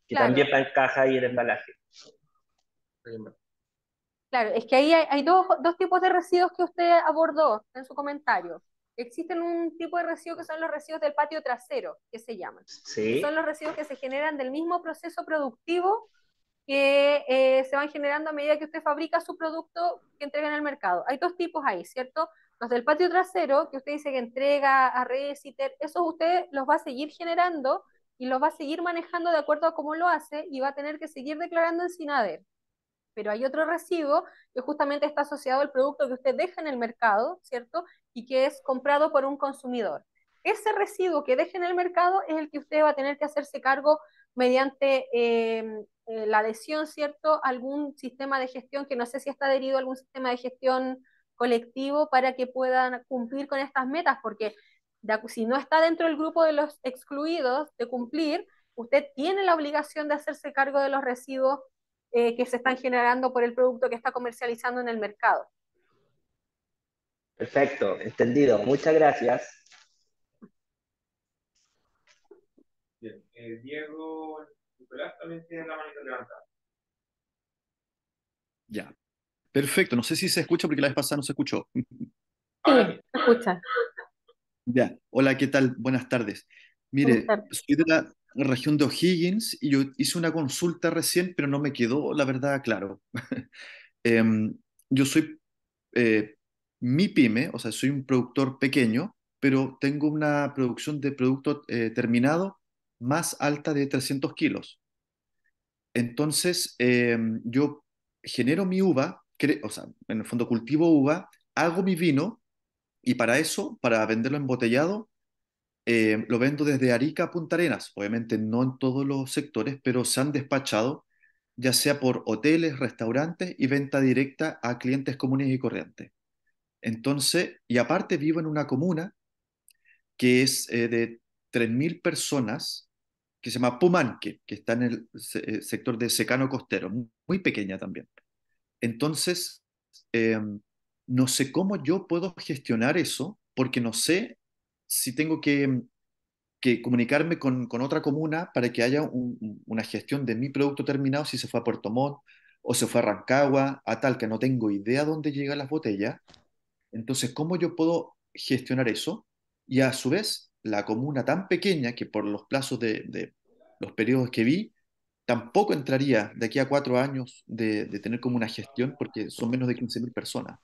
S10: que también
S5: Claro,
S10: va en caja y en embalaje.
S5: claro, es que ahí hay dos tipos de residuos que usted abordó en su comentario. Existen un tipo de residuos que son los residuos del patio trasero, que se llaman, que
S10: Sí,
S5: son los residuos que se generan del mismo proceso productivo que se van generando a medida que usted fabrica su producto que entrega en el mercado. Hay dos tipos ahí, ¿cierto? Los del patio trasero, que usted dice que entrega a Reciter, esos usted los va a seguir generando y los va a seguir manejando de acuerdo a cómo lo hace y va a tener que seguir declarando en SINADER. Pero hay otro residuo que justamente está asociado al producto que usted deja en el mercado, ¿cierto? Y que es comprado por un consumidor. Ese residuo que deja en el mercado es el que usted va a tener que hacerse cargo mediante la adhesión, ¿cierto? A algún sistema de gestión, que no sé si está adherido a algún sistema de gestión colectivo para que puedan cumplir con estas metas, porque si no está dentro del grupo de los excluidos de cumplir, usted tiene la obligación de hacerse cargo de los residuos que se están generando por el producto que está comercializando en el mercado.
S10: perfecto, entendido. Muchas gracias.
S7: Bien. Diego Nicolás también tiene la manito levantada.
S6: Ya. Perfecto. No sé si se escucha porque la vez pasada no se escuchó.
S7: Ahora
S5: Sí,
S7: sí.
S5: escucha.
S6: Ya. Hola, ¿qué tal? Buenas tardes.
S5: Buenas
S6: Mire,
S5: tardes.
S6: soy de la región de O'Higgins y yo hice una consulta recién, pero no me quedó, la verdad, claro. Em, yo soy eh, mi pyme, o sea, soy un productor pequeño, pero tengo una producción de producto terminado más alta de 300 kilos. Entonces, yo genero mi uva, o sea, en el fondo cultivo uva, hago mi vino y para eso, para venderlo embotellado, lo vendo desde Arica a Punta Arenas. Obviamente no en todos los sectores, pero se han despachado, ya sea por hoteles, restaurantes y venta directa a clientes comunes y corrientes. Entonces, y aparte vivo en una comuna que es de 3.000 personas, que se llama Pumanque, que está en el sector de secano costero, muy pequeña también. Entonces, eh, no sé cómo yo puedo gestionar eso, porque no sé si tengo que comunicarme con otra comuna para que haya una gestión de mi producto terminado, si se fue a Puerto Montt o se fue a Rancagua, a tal que no tengo idea dónde llegan las botellas. Entonces, ¿cómo yo puedo gestionar eso? Y a su vez, la comuna tan pequeña que por los plazos de los periodos que vi, tampoco entraría de aquí a 4 años de tener como una gestión porque son menos de 15.000 personas.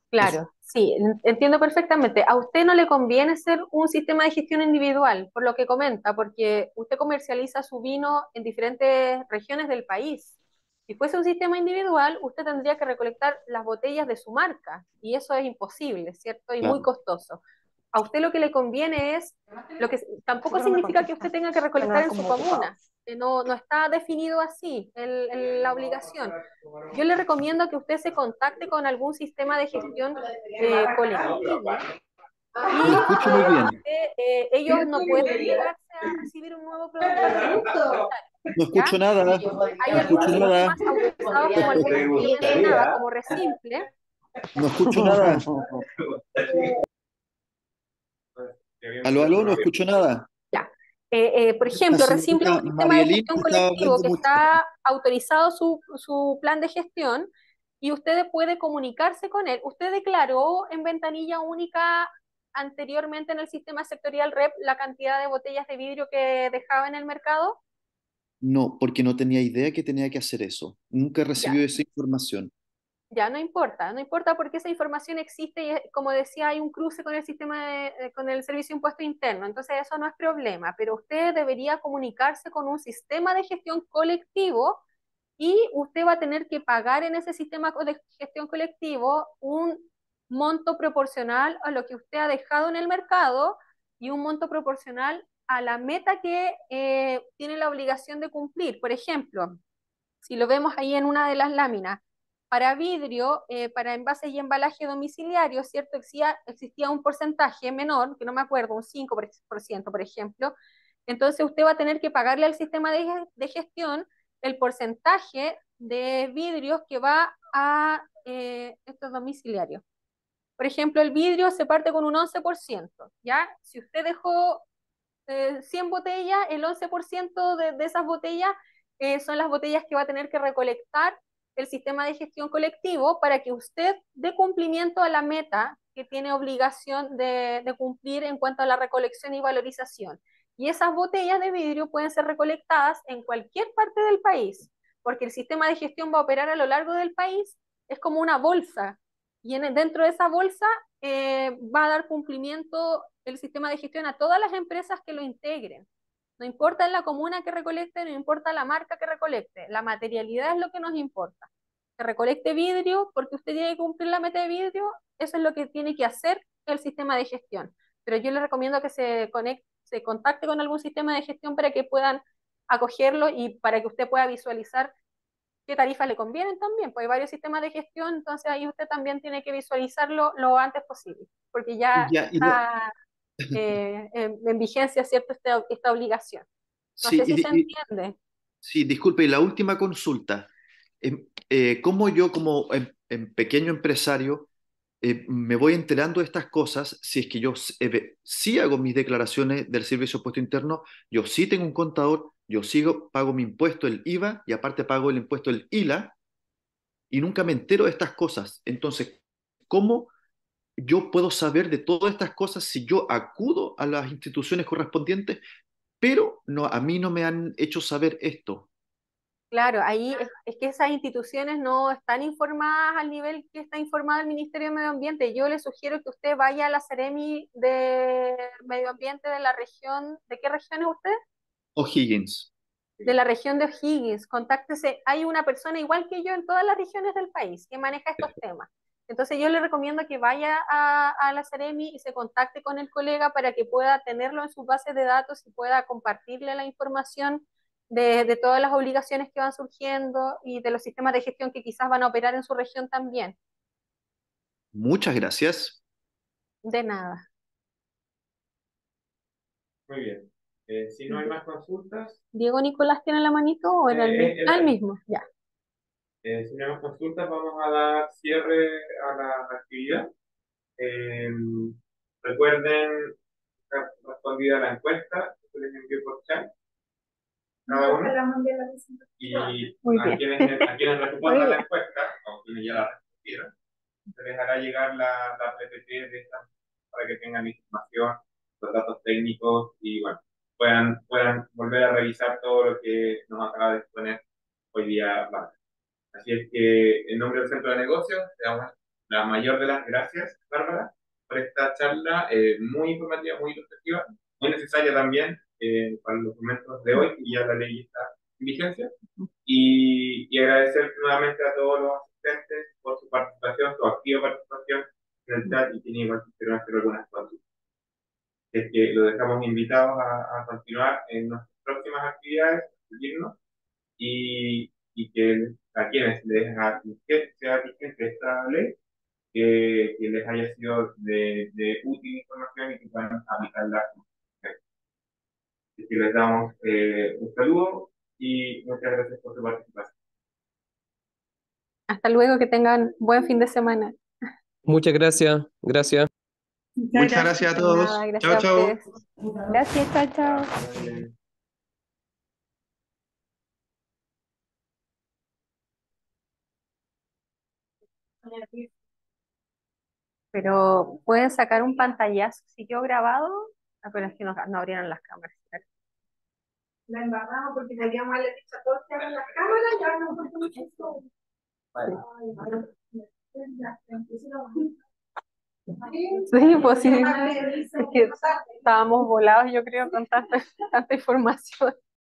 S6: Eso,
S5: Claro, sí, entiendo perfectamente. A usted no le conviene ser un sistema de gestión individual, por lo que comenta, porque usted comercializa su vino en diferentes regiones del país. Si fuese un sistema individual, usted tendría que recolectar las botellas de su marca, y eso es imposible, ¿cierto? Y muy
S6: claro,
S5: costoso. A usted lo que le conviene es, lo que tampoco significa que usted tenga que recolectar en su comuna, que no está definido así la obligación. Yo le recomiendo que usted se contacte con algún sistema de gestión colectivo
S6: no
S5: y
S6: escucho muy bien,
S5: ellos no pueden negarse a recibir un nuevo productor
S6: no
S5: ¿ya?
S6: escucho nada,
S5: Hay
S6: no escucho
S5: algunos
S6: nada,
S5: sistemas autorizados como algunos que no venden nada, como Resimple,
S6: no escucho nada. Aló, aló, no escucho nada.
S5: ya. Por
S6: La
S5: ejemplo, Resimple es
S6: señorita
S5: un sistema de
S6: Marielín
S5: gestión
S6: estaba
S5: colectivo
S6: hablando
S5: que
S6: mucho.
S5: está autorizado su plan de gestión y usted puede comunicarse con él. ¿Usted declaró en ventanilla única anteriormente en el sistema sectorial REP la cantidad de botellas de vidrio que dejaba en el mercado?
S6: No, porque no tenía idea que tenía que hacer eso. Nunca he
S5: Ya,
S6: recibido esa información.
S5: ya no importa, no importa porque esa información existe y como decía, hay un cruce con el sistema con el servicio de impuesto interno, entonces eso no es problema, pero usted debería comunicarse con un sistema de gestión colectivo y usted va a tener que pagar en ese sistema de gestión colectivo un monto proporcional a lo que usted ha dejado en el mercado y un monto proporcional a la meta que tiene la obligación de cumplir. Por ejemplo, si lo vemos ahí en una de las láminas, para vidrio, para envases y embalaje domiciliario, ¿cierto? Existía un porcentaje menor, que no me acuerdo, un 5%, por ejemplo. Entonces usted va a tener que pagarle al sistema de gestión el porcentaje de vidrios que va a estos domiciliarios. Por ejemplo, el vidrio se parte con un 11%, ¿ya? Si usted dejó 100 botellas, el 11% de esas botellas son las botellas que va a tener que recolectar el sistema de gestión colectivo para que usted dé cumplimiento a la meta que tiene obligación de cumplir en cuanto a la recolección y valorización. Y esas botellas de vidrio pueden ser recolectadas en cualquier parte del país, porque el sistema de gestión va a operar a lo largo del país, es como una bolsa, y dentro de esa bolsa va a dar cumplimiento el sistema de gestión a todas las empresas que lo integren. No importa en la comuna que recolecte, no importa la marca que recolecte, la materialidad es lo que nos importa. Que recolecte vidrio, porque usted tiene que cumplir la meta de vidrio, eso es lo que tiene que hacer el sistema de gestión. Pero yo le recomiendo que se contacte con algún sistema de gestión para que puedan acogerlo y para que usted pueda visualizar qué tarifas le convienen también, pues hay varios sistemas de gestión, entonces ahí usted también tiene que visualizarlo lo antes posible, porque ya
S6: Ya,
S5: está en vigencia, ¿cierto?, esta obligación. No
S6: sí,
S5: sé si se entiende.
S6: sí, disculpe, y la última consulta. ¿Cómo yo como pequeño empresario me voy enterando de estas cosas si es que yo sí hago mis declaraciones del Servicio de Impuesto Interno, yo sí tengo un contador, yo sigo, pago mi impuesto, el IVA, y aparte pago el impuesto, el ILA, y nunca me entero de estas cosas? Entonces, ¿cómo yo puedo saber de todas estas cosas si yo acudo a las instituciones correspondientes, pero no, a mí no me han hecho saber esto?
S5: Claro, ahí es que esas instituciones no están informadas al nivel que está informado el Ministerio de Medio Ambiente. Yo le sugiero que usted vaya a la Seremi de Medio Ambiente de la región, ¿de qué región es usted?
S6: O'Higgins.
S5: De la región de O'Higgins, contáctese, hay una persona igual que yo en todas las regiones del país que maneja estos temas. Entonces yo le recomiendo que vaya a la Seremi y se contacte con el colega para que pueda tenerlo en sus bases de datos y pueda compartirle la información de todas las obligaciones que van surgiendo y de los sistemas de gestión que quizás van a operar en su región también.
S6: Muchas gracias.
S5: De nada.
S7: Muy bien. Si no hay más consultas,
S5: ¿Diego Nicolás tiene la manito o era el mismo? Ya.
S7: si no hay más consultas, vamos a dar cierre a la actividad. Recuerden responder a la encuesta que se les envió por chat, cada uno. Y
S5: Muy
S7: a
S5: bien.
S7: quienes respondan
S5: Muy
S7: la
S5: bien.
S7: encuesta, o quienes ya la respondieron, se les hará llegar la PPT para que tengan la información, los datos técnicos y bueno, puedan volver a revisar todo lo que nos acaba de exponer hoy día Bárbara. Así es que, en nombre del Centro de Negocios, te damos la mayor de las gracias, Bárbara, por esta charla muy informativa, muy ilustrativa, muy necesaria también para los momentos de hoy, y ya la ley está en vigencia. Y agradecer nuevamente a todos los asistentes por su participación, su activa participación en el chat, y quienes igual quisieron hacer algunas consultas. Es que los dejamos invitados a continuar en nuestras próximas actividades, a seguirnos, y que a quienes sea vigente esta ley, que les haya sido de útil información y que puedan aplicarla. Así que les damos un saludo y muchas gracias por su participación.
S5: Hasta luego, que tengan buen fin de semana.
S9: Muchas gracias, gracias.
S3: Muchas gracias a
S5: De
S3: todos.
S5: nada, gracias
S3: Chao,
S5: a
S3: chao.
S5: ustedes. Gracias, chao, chao. Pero pueden sacar un pantallazo si quedó grabado. Ah, pero es que no abrieron las cámaras.
S1: La embarramos porque salíamos a la dicho a todos que abran las cámaras y ahora no podemos eso.
S5: Sí, pues sí. Es que estábamos volados, yo creo, con tanta información.